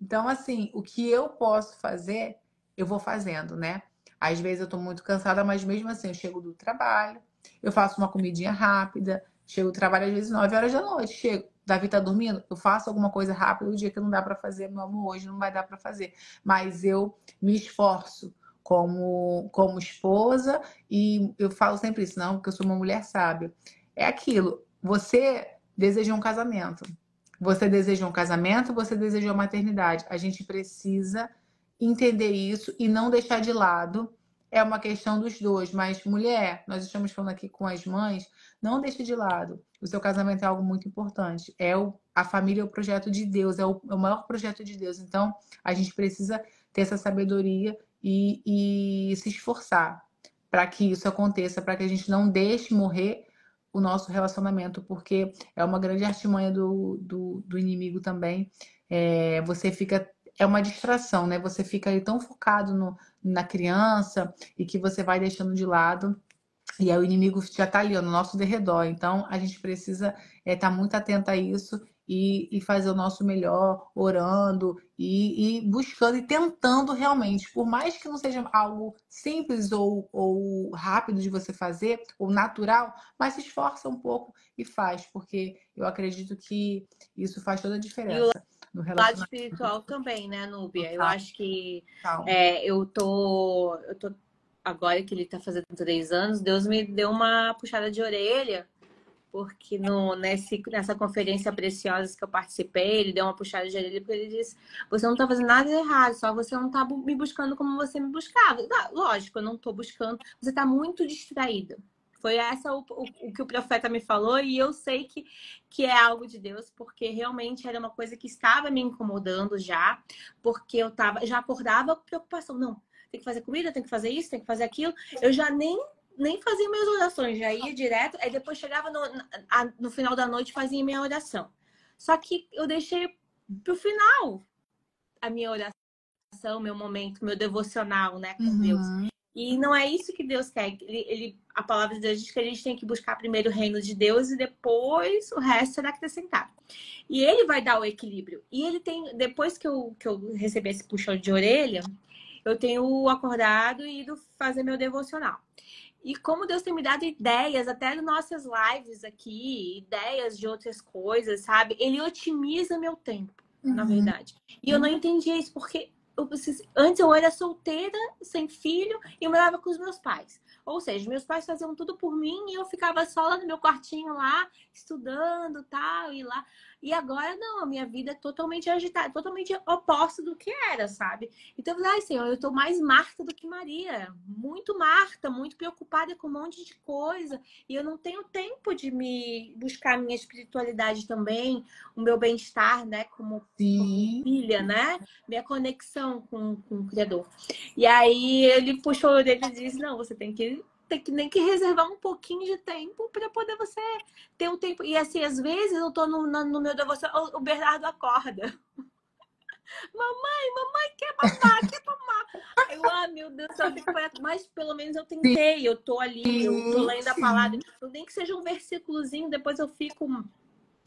Então, assim, o que eu posso fazer, eu vou fazendo, né? Às vezes eu tô muito cansada, mas mesmo assim eu chego do trabalho, eu faço uma comidinha rápida, chego do trabalho às vezes 9 horas da noite, chego, Davi tá dormindo, eu faço alguma coisa rápida, o dia que não dá para fazer, meu amor, hoje não vai dar para fazer, mas eu me esforço como esposa e eu falo sempre isso, não, porque eu sou uma mulher sábia. É aquilo, você deseja um casamento. Você deseja um casamento, você deseja uma maternidade. A gente precisa entender isso e não deixar de lado. É uma questão dos dois. Mas, mulher, nós estamos falando aqui com as mães, não deixe de lado. O seu casamento é algo muito importante. A família é o projeto de Deus, é o maior projeto de Deus. Então, a gente precisa ter essa sabedoria e se esforçar para que isso aconteça, para que a gente não deixe morrer o nosso relacionamento, porque é uma grande artimanha do inimigo também. Você fica. É uma distração, né? Você fica aí tão focado na criança e que você vai deixando de lado. E aí o inimigo já tá ali, ó, no nosso derredor. Então a gente precisa estar muito atento a isso e fazer o nosso melhor, orando e buscando e tentando realmente, por mais que não seja algo simples ou rápido de você fazer, ou natural, mas se esforça um pouco e faz, porque eu acredito que isso faz toda a E o diferença no lado relacionamento. espiritual também, né, Núbia? Eu Total, acho que total. eu tô agora que ele tá fazendo 3 anos, Deus me deu uma puxada de orelha, porque nessa conferência Preciosas que eu participei, ele deu uma puxada de orelha, porque ele disse: você não tá fazendo nada errado, só você não tá me buscando como você me buscava. Lógico, eu não tô buscando, você tá muito distraída. Foi essa o que o profeta me falou, e eu sei que é algo de Deus, porque realmente era uma coisa que estava me incomodando já, porque já acordava com preocupação. Não, tem que fazer comida, tem que fazer isso, tem que fazer aquilo. Eu já nem fazia minhas orações, já ia direto, aí depois chegava no final da noite e fazia minha oração. Só que eu deixei pro final a minha oração, meu momento, meu devocional, né, com Deus. Uhum. E não é isso que Deus quer. A palavra de Deus diz que a gente tem que buscar primeiro o reino de Deus e depois o resto será acrescentado. E ele vai dar o equilíbrio. E ele tem, depois que eu recebi esse puxão de orelha, eu tenho acordado e ido fazer meu devocional. E como Deus tem me dado ideias, até nas nossas lives aqui, ideias de outras coisas, sabe? Ele otimiza meu tempo, na Uhum. verdade. E eu não entendia isso, porque antes eu era solteira, sem filho, e eu morava com os meus pais. Ou seja, meus pais faziam tudo por mim e eu ficava só lá no meu quartinho lá, estudando, tal, e lá. E agora não, a minha vida é totalmente agitada, totalmente oposta do que era, sabe? Então eu falei: ai, Senhor, eu tô mais Marta do que Maria. Muito Marta, muito preocupada com um monte de coisa. E eu não tenho tempo de me buscar a minha espiritualidade também, o meu bem-estar, né? Como Sim. filha, né? Minha conexão com o Criador. E aí ele puxou a orelha e disse: não, você tem que nem que reservar um pouquinho de tempo para poder você ter um tempo. E assim, às vezes eu tô no meu devoção, o Bernardo acorda. Mamãe, quer mamar, quer mamar. Meu Deus do céu, mas pelo menos eu tentei, eu tô ali, eu tô Sim, lendo a palavra. sim. Nem que seja um versículozinho, depois eu fico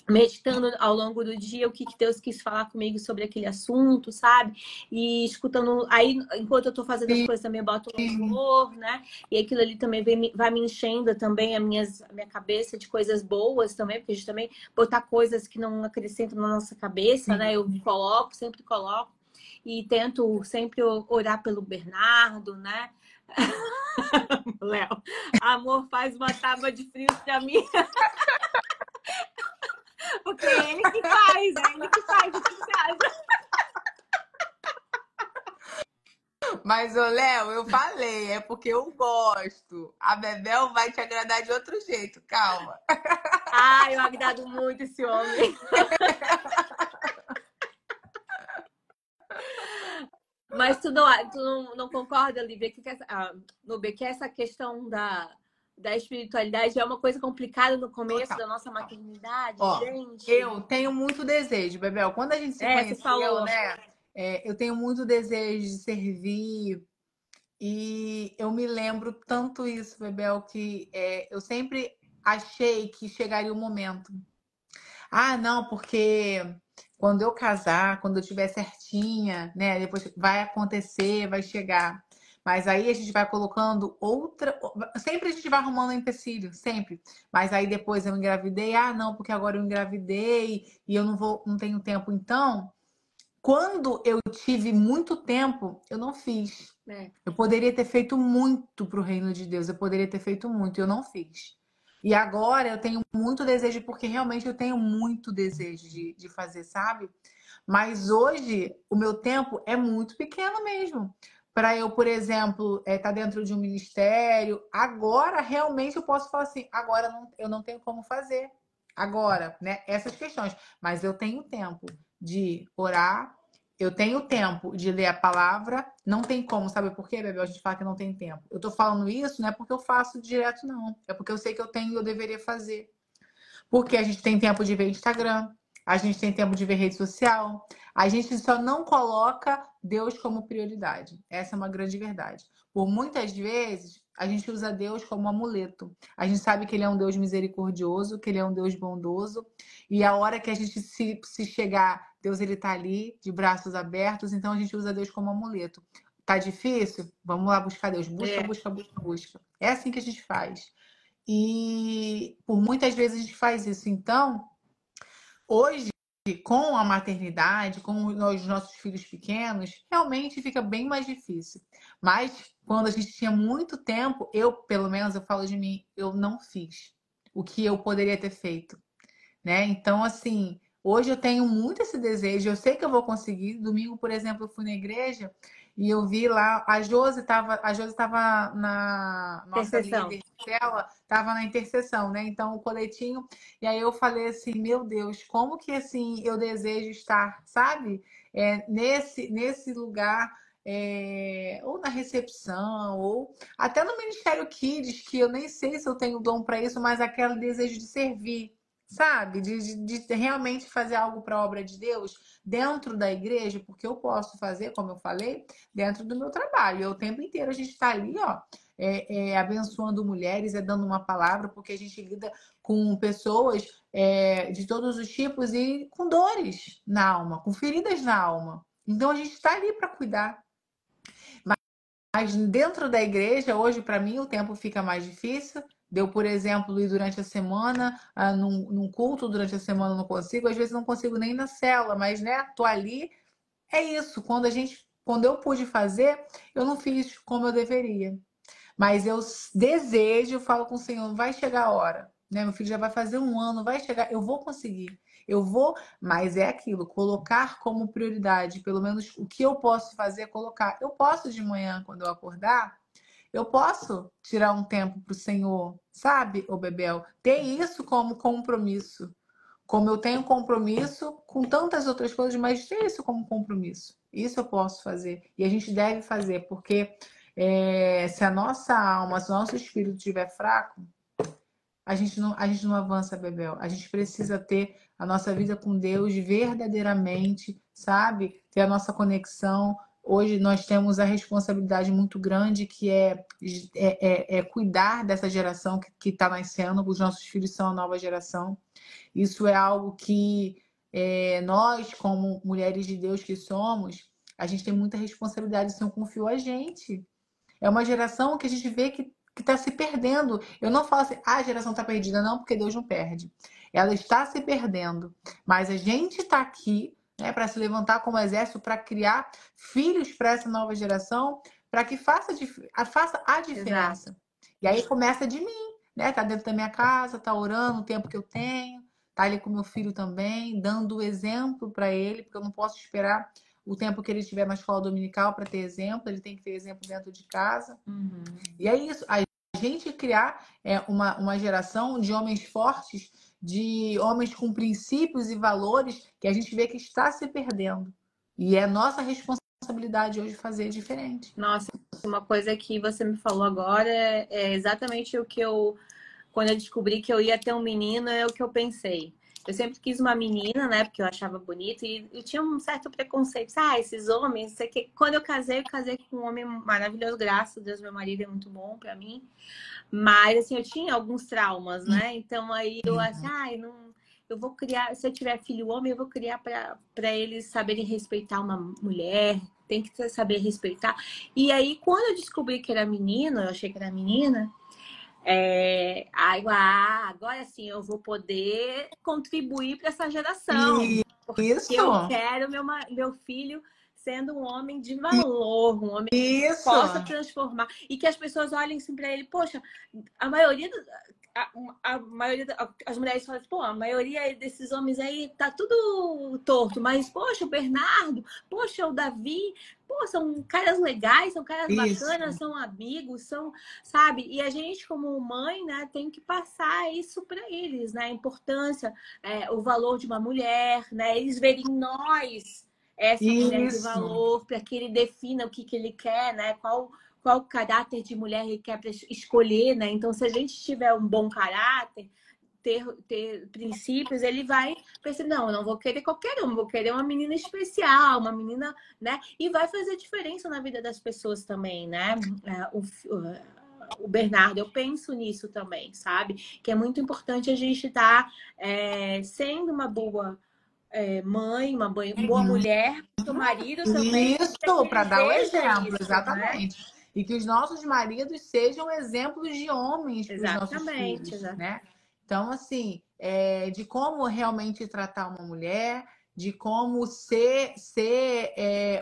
meditando ao longo do dia o que Deus quis falar comigo sobre aquele assunto, sabe? E escutando. Aí, enquanto eu tô fazendo as coisas, também boto louvor, né? E aquilo ali também vai me enchendo também a minha cabeça de coisas boas também, porque a gente também botar coisas que não acrescentam na nossa cabeça, né? Eu sempre coloco. E tento sempre orar pelo Bernardo, né? Léo, amor, faz uma tábua de frios pra mim. Porque é ele que faz aqui em casa. Mas, ô Léo, eu falei, é porque eu gosto. A Bebel vai te agradar de outro jeito, calma. Ah, eu agrado muito esse homem. Mas tu não concorda, Lívia, Nubia, que essa questão da espiritualidade é uma coisa complicada no começo Total. da nossa maternidade, Ó, gente? eu tenho muito desejo, Bebel. Quando a gente se Você conheceu, falou. né? Eu tenho muito desejo de servir. E eu me lembro tanto isso, Bebel, que eu sempre achei que chegaria o momento. Ah, não, porque quando eu casar, quando eu estiver certinha, né? Depois vai acontecer, vai chegar. Mas aí a gente vai colocando outra. Sempre a gente vai arrumando um empecilho, sempre. Mas aí depois eu engravidei. Ah, não, porque agora eu engravidei e eu não tenho tempo. Então, quando eu tive muito tempo, eu não fiz. Eu poderia ter feito muito para o reino de Deus, eu poderia ter feito muito, e eu não fiz. E agora eu tenho muito desejo, porque realmente eu tenho muito desejo de fazer, sabe? Mas hoje o meu tempo é muito pequeno mesmo. Para eu, por exemplo, estar dentro de um ministério, agora realmente eu posso falar assim, agora eu não tenho como fazer. Agora, né? Essas questões. Mas eu tenho tempo de orar, eu tenho tempo de ler a palavra, não tem como, sabe por quê, Bebel? A gente fala que não tem tempo. Eu tô falando isso não é porque eu faço direto, não. É porque eu sei que eu tenho e eu deveria fazer. Porque a gente tem tempo de ver Instagram, a gente tem tempo de ver rede social, a gente só não coloca Deus como prioridade. Essa é uma grande verdade. Por muitas vezes, a gente usa Deus como amuleto. A gente sabe que Ele é um Deus misericordioso, que Ele é um Deus bondoso, e a hora que a gente se chegar, Deus ele tá ali, de braços abertos, então a gente usa Deus como amuleto. Tá difícil? Vamos lá buscar Deus. Busca, busca, busca, busca. É assim que a gente faz. E por muitas vezes a gente faz isso. Então, hoje, com a maternidade, com os nossos filhos pequenos, realmente fica bem mais difícil. Mas quando a gente tinha muito tempo, eu, pelo menos, eu falo de mim, eu não fiz o que eu poderia ter feito, né? Então, assim, hoje eu tenho muito esse desejo, eu sei que eu vou conseguir. Domingo, por exemplo, eu fui na igreja e eu vi lá, a Josi estava na nossa Intercessão. líder dela, estava na intercessão, né? Então, o coletinho, e aí eu falei assim, meu Deus, como que assim eu desejo estar, sabe? Nesse lugar. Ou na recepção, ou até no Ministério Kids, que eu nem sei se eu tenho dom para isso, mas aquele desejo de servir, sabe? De realmente fazer algo para a obra de Deus dentro da igreja, porque eu posso fazer, como eu falei, dentro do meu trabalho. E o tempo inteiro a gente está ali, ó, abençoando mulheres, dando uma palavra, porque a gente lida com pessoas de todos os tipos e com dores na alma, com feridas na alma. Então a gente está ali para cuidar. Mas dentro da igreja, hoje, para mim, o tempo fica mais difícil. Deu, por exemplo, ir durante a semana, num culto durante a semana eu não consigo, às vezes não consigo nem na cela, mas né, tô ali. É isso, quando eu pude fazer, eu não fiz como eu deveria. Mas eu desejo, eu falo com o Senhor, vai chegar a hora, né? Meu filho já vai fazer um ano, vai chegar, eu vou conseguir. Eu vou, mas é aquilo, colocar como prioridade, pelo menos o que eu posso fazer é colocar. Eu posso de manhã, quando eu acordar, eu posso tirar um tempo para o Senhor, sabe, ô Bebel? Ter isso como compromisso. Como eu tenho compromisso com tantas outras coisas, mas ter isso como compromisso. Isso eu posso fazer. E a gente deve fazer, porque se a nossa alma, se o nosso espírito estiver fraco, a gente não avança, Bebel. A gente precisa ter a nossa vida com Deus verdadeiramente, sabe? Ter a nossa conexão. Hoje nós temos a responsabilidade muito grande que é cuidar dessa geração que está nascendo. Os nossos filhos são a nova geração. Isso é algo que nós, como mulheres de Deus que somos, a gente tem muita responsabilidade. O Senhor confiou a gente. É uma geração que a gente vê que está se perdendo. Eu não falo assim, a geração está perdida, não, porque Deus não perde. Ela está se perdendo. Mas a gente está aqui, né, para se levantar como exército, para criar filhos para essa nova geração, para que faça a diferença. Exato. E aí começa de mim, né? Tá dentro da minha casa, tá orando o tempo que eu tenho, tá ali com meu filho também, dando o exemplo para ele, porque eu não posso esperar o tempo que ele estiver na escola dominical para ter exemplo, ele tem que ter exemplo dentro de casa. Uhum. E é isso, a gente criar uma geração de homens fortes, de homens com princípios e valores que a gente vê que está se perdendo. E é nossa responsabilidade responsabilidade hoje fazer diferente. Nossa, uma coisa que você me falou agora é exatamente o que quando eu descobri que eu ia ter um menino, é o que eu pensei. Eu sempre quis uma menina, né? Porque eu achava bonito e eu tinha um certo preconceito. Esses homens, isso aqui. Quando eu casei com um homem maravilhoso, graças a Deus, meu marido é muito bom pra mim. Mas, assim, eu tinha alguns traumas, né? Então, aí eu achei, não, eu vou criar, se eu tiver filho homem, eu vou criar para eles saberem respeitar uma mulher, tem que saber respeitar. E aí, quando eu descobri que era menino, eu achei que era menina, agora sim eu vou poder contribuir para essa geração. Porque eu Isso, quero meu filho sendo um homem de valor, um homem que isso. possa transformar. E que as pessoas olhem assim para ele, poxa, a maioria as mulheres falam, pô, a maioria desses homens aí tá tudo torto, mas poxa, o Bernardo, poxa, o Davi, pô, são caras legais, são caras bacanas, são amigos, são, sabe? E a gente, como mãe, né, tem que passar isso para eles, né? A importância, o valor de uma mulher, né? Eles verem em nós essa mulher de valor, para que ele defina o que ele quer, né? Qual caráter de mulher ele quer escolher, né? Então, se a gente tiver um bom caráter, ter princípios, ele vai pensar, não, eu não vou querer qualquer um, vou querer uma menina especial, uma menina, né? E vai fazer diferença na vida das pessoas também, né? O Bernardo, eu penso nisso também, sabe? Que é muito importante a gente estar sendo uma boa mãe, uma boa mulher, para o marido também. Isso, para dar o exemplo, Isso, exatamente. Né? E que os nossos maridos sejam exemplos de homens para os nossos filhos, exatamente. né? Então, assim, de como realmente tratar uma mulher, de como ser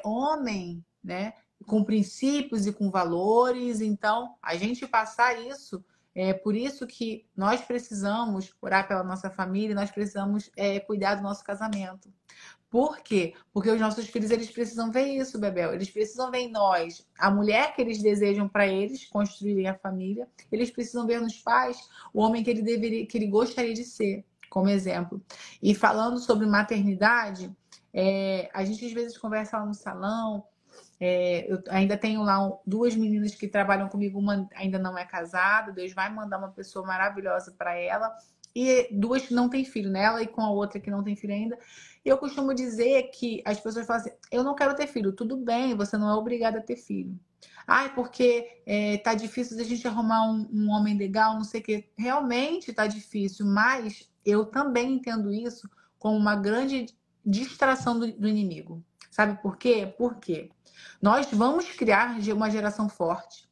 homem, né? Com princípios e com valores. Então, a gente passar isso, por isso que nós precisamos orar pela nossa família, nós precisamos cuidar do nosso casamento. Por quê? Porque os nossos filhos, eles precisam ver isso, Bebel. Eles precisam ver em nós a mulher que eles desejam para eles construírem a família. Eles precisam ver nos pais o homem que ele gostaria de ser, como exemplo. E falando sobre maternidade, a gente às vezes conversa lá no salão. Eu ainda tenho lá duas meninas que trabalham comigo, uma ainda não é casada, Deus vai mandar uma pessoa maravilhosa para ela. E duas que não têm filho, né? Ela e com a outra que não tem filho ainda. E eu costumo dizer que as pessoas falam assim, eu não quero ter filho. Tudo bem, você não é obrigada a ter filho. Porque tá difícil a gente arrumar um homem legal, não sei o quê. Realmente tá difícil, mas eu também entendo isso como uma grande distração do inimigo. Sabe por quê? Porque nós vamos criar uma geração forte.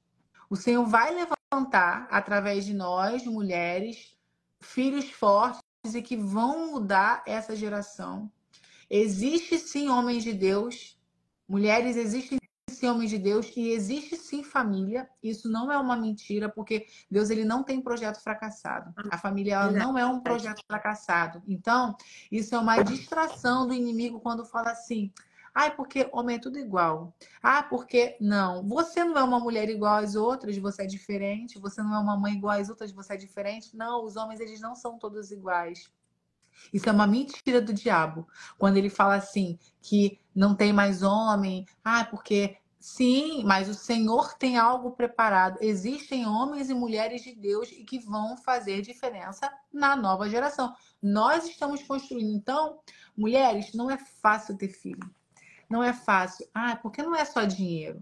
O Senhor vai levantar, através de nós, mulheres, filhos fortes e que vão mudar essa geração. Existe sim homens de Deus, mulheres, existem sim homens de Deus e existe sim família. Isso não é uma mentira, porque Deus ele não tem projeto fracassado. A família ela não é um projeto fracassado. Então, isso é uma distração do inimigo quando fala assim: porque homem é tudo igual. Porque não. Você não é uma mulher igual às outras, você é diferente. Você não é uma mãe igual às outras, você é diferente. Não, os homens eles não são todos iguais. Isso é uma mentira do diabo. Quando ele fala assim, que não tem mais homem. Porque sim, mas o Senhor tem algo preparado. Existem homens e mulheres de Deus e que vão fazer diferença na nova geração. Nós estamos construindo. Então, mulheres, não é fácil ter filho. Não é fácil. Porque não é só dinheiro.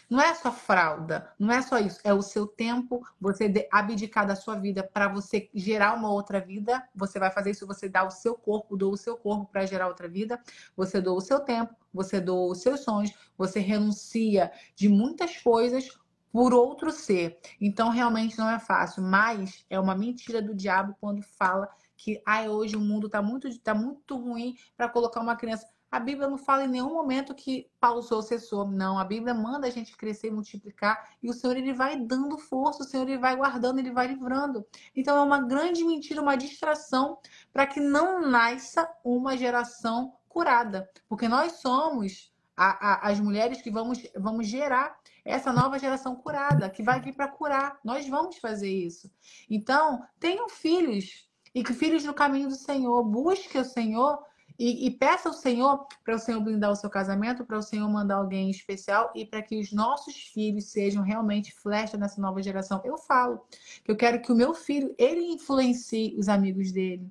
Não é só fralda, não é só isso. É o seu tempo, você abdicar da sua vida para você gerar uma outra vida. Você vai fazer isso, você dá o seu corpo, doa o seu corpo para gerar outra vida. Você doa o seu tempo, você doa os seus sonhos, você renuncia de muitas coisas por outro ser. Então, realmente não é fácil, mas é uma mentira do diabo quando fala que hoje o mundo tá muito ruim para colocar uma criança. A Bíblia não fala em nenhum momento que pausou, cessou. Não, a Bíblia manda a gente crescer e multiplicar. E o Senhor, ele vai dando força, o Senhor, ele vai guardando, ele vai livrando. Então, é uma grande mentira, uma distração para que não nasça uma geração curada. Porque nós somos as mulheres que vamos gerar essa nova geração curada, que vai vir para curar. Nós vamos fazer isso. Então, tenham filhos. E que filhos no caminho do Senhor. Busque o Senhor. E peça ao Senhor para o Senhor blindar o seu casamento, para o Senhor mandar alguém especial e para que os nossos filhos sejam realmente flecha nessa nova geração. Eu falo que eu quero que o meu filho, ele influencie os amigos dele,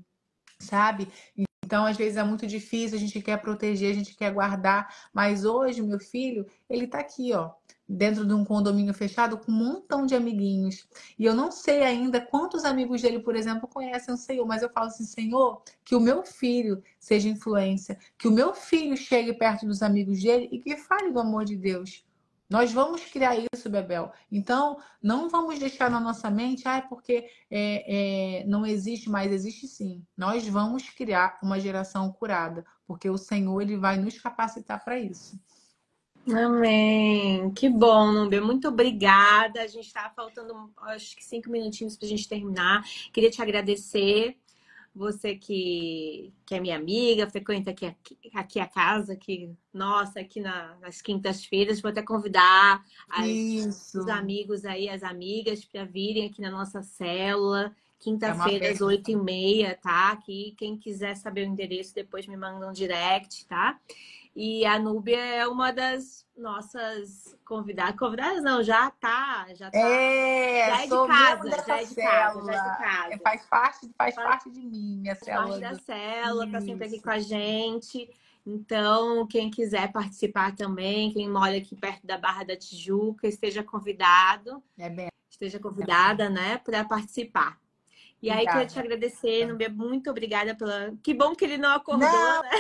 sabe? Então, às vezes é muito difícil, a gente quer proteger, a gente quer guardar, mas hoje o meu filho, ele tá aqui, ó, dentro de um condomínio fechado com um montão de amiguinhos. E eu não sei ainda quantos amigos dele, por exemplo, conhecem o Senhor, mas eu falo assim, Senhor, que o meu filho seja influência, que o meu filho chegue perto dos amigos dele e que fale do amor de Deus. Nós vamos criar isso, Bebel. Então, não vamos deixar na nossa mente, porque não existe mais, existe sim. Nós vamos criar uma geração curada, porque o Senhor ele vai nos capacitar para isso. Amém. Que bom, Núbia. Muito obrigada. A gente está faltando, acho que 5 minutinhos para a gente terminar. Queria te agradecer. Você que é minha amiga, frequenta aqui a casa, nossa, aqui nas quintas-feiras. Vou até convidar os amigos aí, as amigas, para virem aqui na nossa célula. Quinta-feira, às 8h30, tá? Aqui, quem quiser saber o endereço, depois me manda um direct, tá? E a Núbia é uma das nossas convidadas. Convidadas não, já tá. Já é de casa, já é de casa. Faz parte de mim, minha célula. Faz parte da célula, tá sempre aqui com a gente. Então, quem quiser participar também, quem mora aqui perto da Barra da Tijuca, esteja convidado. Esteja convidada, né, para participar. E aí, queria te agradecer, Núbia, muito obrigada pela... Que bom que ele não acordou, né?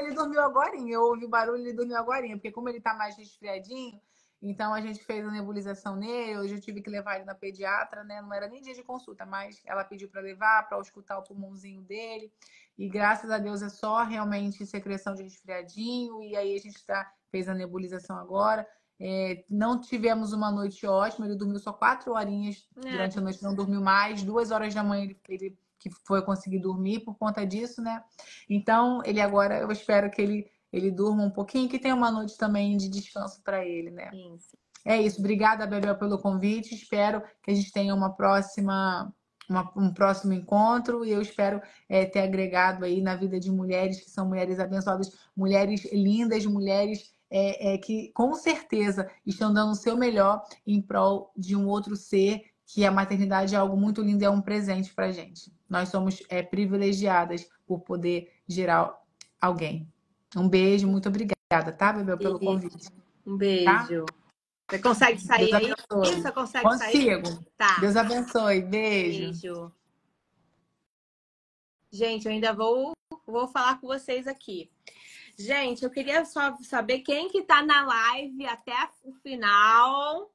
Ele dormiu agorinha, eu ouvi o barulho, ele dormiu agorinha, porque como ele tá mais resfriadinho, então a gente fez a nebulização nele, hoje eu tive que levar ele na pediatra, né? Não era nem dia de consulta, mas ela pediu para levar, para escutar o pulmãozinho dele, e graças a Deus é só realmente secreção de resfriadinho, e aí a gente fez a nebulização agora. Não tivemos uma noite ótima, ele dormiu só 4 horinhas durante a noite, não dormiu mais. 2 horas da manhã ele que foi conseguir dormir por conta disso, né? Então, ele agora, eu espero que ele durma um pouquinho, que tenha uma noite também de descanso para ele, né? Sim. É isso. Obrigada, Bebel, pelo convite. Espero que a gente tenha um próximo encontro e eu espero ter agregado aí na vida de mulheres que são mulheres abençoadas, mulheres lindas, mulheres que com certeza estão dando o seu melhor em prol de um outro ser, que a maternidade é algo muito lindo e é um presente pra gente. Nós somos privilegiadas por poder gerar alguém. Um beijo, muito obrigada, tá, Bebel, pelo convite. Um beijo. Tá? Você consegue sair aí? Você consegue Consigo. Sair? Tá. Deus abençoe. Beijo. Beijo. Gente, eu ainda vou falar com vocês aqui. Gente, eu queria só saber quem que tá na live até o final.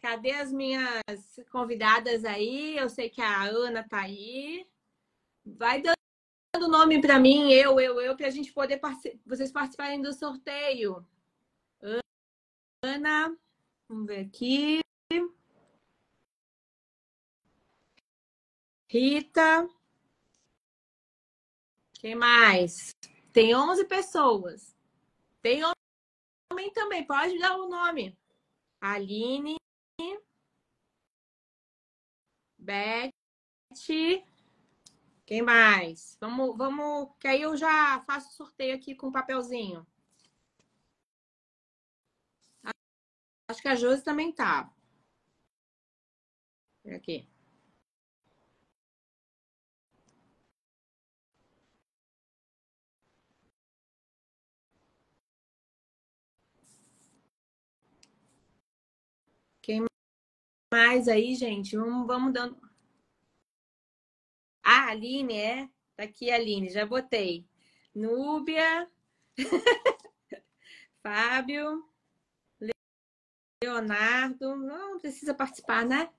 Cadê as minhas convidadas aí? Eu sei que a Ana tá aí. Vai dando nome para mim, para a gente poder vocês participarem do sorteio. Ana, vamos ver aqui. Rita. Quem mais? Tem 11 pessoas. Tem homem também, pode dar o nome. Aline. Beth. Quem mais? Vamos, que aí eu já faço o sorteio aqui com o papelzinho. Acho que a Josi também tá. Aqui. Quem mais aí, gente? Vamos dando. Ah, Aline, Tá aqui a Aline, já botei. Núbia. Fábio. Leonardo. Não precisa participar, né?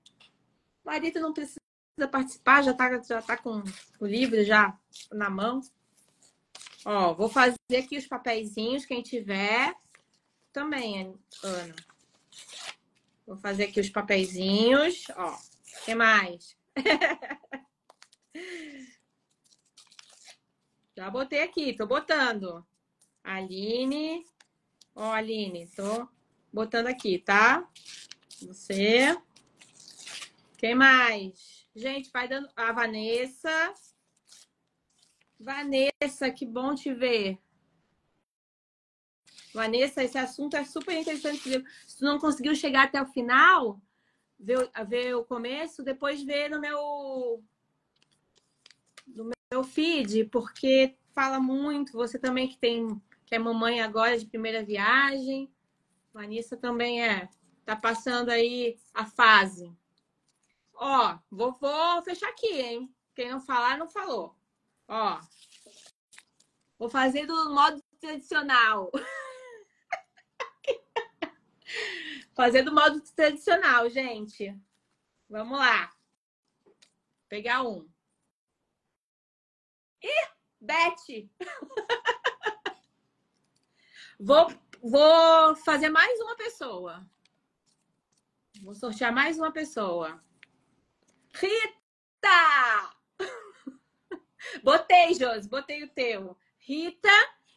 Marita não precisa participar, já tá com o livro já na mão. Ó, vou fazer aqui os papeizinhos, quem tiver. Também, Ana. Vou fazer aqui os papeizinhos. Ó, o que mais? Já botei aqui, tô botando. Aline. Ó, Aline, tô botando aqui, tá? Você. Quem mais? Gente, vai dando. A Vanessa. Vanessa, que bom te ver. Vanessa, esse assunto é super interessante. Se tu não conseguiu chegar até o final, ver o começo, depois ver no meu feed, porque fala muito. Você também que é mamãe agora de primeira viagem. Vanessa também tá passando aí a fase. Ó, vou fechar aqui, hein? Quem não falar, não falou. Ó, vou fazer do modo tradicional. Fazer do modo tradicional, gente. Vamos lá. Pegar um. Ih, Beth! Vou fazer mais uma pessoa. Vou sortear mais uma pessoa. Rita! Botei, Josi, botei o teu. Rita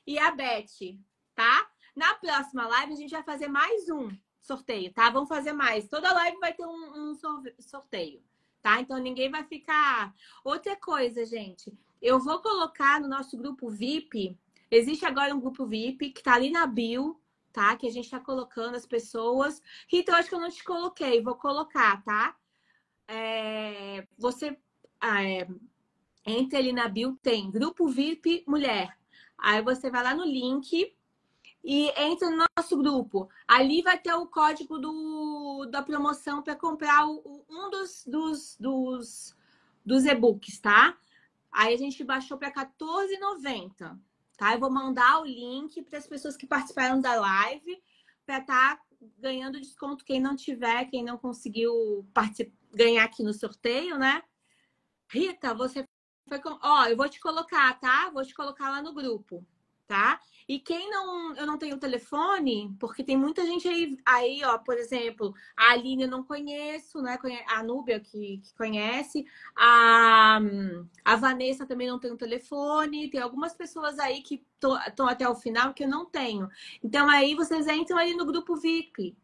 e a Beth, tá? Na próxima live a gente vai fazer mais um sorteio, tá? Vamos fazer mais. Toda live vai ter um sorteio, tá? Então ninguém vai ficar... Outra coisa, gente. Eu vou colocar no nosso grupo VIP. Existe agora um grupo VIP que tá ali na bio, tá? Que a gente tá colocando as pessoas. Rita, eu acho que eu não te coloquei. Vou colocar, tá? Você... entre ali na bio, tem Grupo VIP Mulher. Aí você vai lá no link e entra no nosso grupo. Ali vai ter o código da promoção para comprar um dos e-books, tá? Aí a gente baixou para R$14,90, tá? Eu vou mandar o link para as pessoas que participaram da live para estar ganhando desconto quem não tiver, quem não conseguiu ganhar aqui no sorteio, né? Rita, você Ó, eu vou te colocar, tá? Vou te colocar lá no grupo, tá? E quem não... Eu não tenho telefone, porque tem muita gente aí, ó, por exemplo, a Aline eu não conheço, né? A Núbia que conhece. A Vanessa também não tem um telefone. Tem algumas pessoas aí que estão até o final que eu não tenho. Então, aí vocês entram ali no grupo VIP,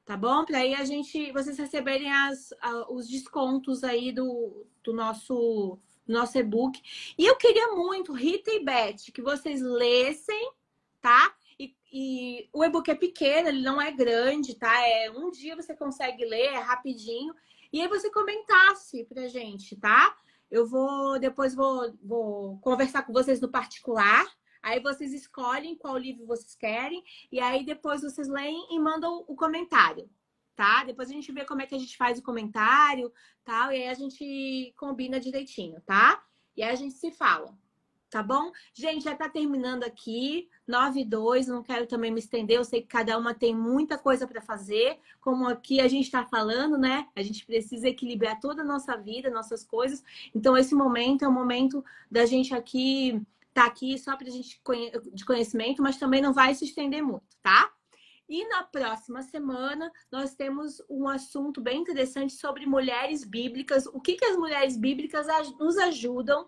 tá bom? Para aí vocês receberem os descontos aí do nosso e-book. E eu queria muito, Rita e Beth, que vocês lessem, tá? E o e-book é pequeno, ele não é grande, tá? Um dia você consegue ler, é rapidinho. E aí você comentasse pra gente, tá? Depois vou conversar com vocês no particular. Aí vocês escolhem qual livro vocês querem. E aí depois vocês leem e mandam o comentário, tá? Depois a gente vê como é que a gente faz o comentário, tal, e aí a gente combina direitinho, tá? E aí a gente se fala, tá bom? Gente, já tá terminando aqui, 9h02, não quero também me estender, eu sei que cada uma tem muita coisa para fazer, como aqui a gente tá falando, né? A gente precisa equilibrar toda a nossa vida, nossas coisas, então esse momento é o momento da gente aqui, tá aqui só pra gente de conhecimento, mas também não vai se estender muito, tá? E na próxima semana, nós temos um assunto bem interessante sobre mulheres bíblicas. O que as mulheres bíblicas nos ajudam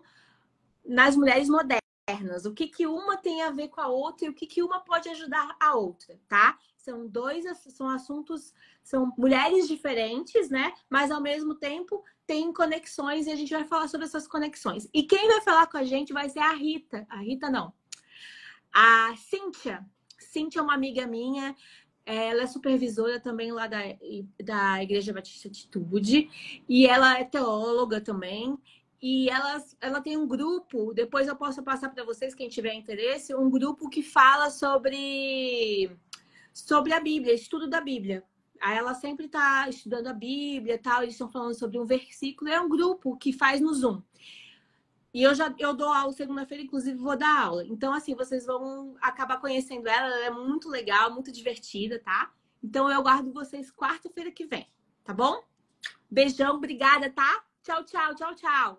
nas mulheres modernas. O que uma tem a ver com a outra e o que uma pode ajudar a outra, tá? São assuntos, são mulheres diferentes, né? Mas ao mesmo tempo tem conexões e a gente vai falar sobre essas conexões. E quem vai falar com a gente vai ser a Rita. A Rita não. A Cíntia. Cíntia é uma amiga minha, ela é supervisora também lá da Igreja Batista Atitude, e ela é teóloga também, e ela tem um grupo, depois eu posso passar para vocês, quem tiver interesse, um grupo que fala sobre a Bíblia, estudo da Bíblia. Aí ela sempre está estudando a Bíblia e tal, eles estão falando sobre um versículo, é um grupo que faz no Zoom. E eu dou aula segunda-feira, inclusive vou dar aula. Então, assim, vocês vão acabar conhecendo ela é muito legal, muito divertida, tá? Então, eu aguardo vocês quarta-feira que vem, tá bom? Beijão, obrigada, tá? Tchau, tchau, tchau, tchau.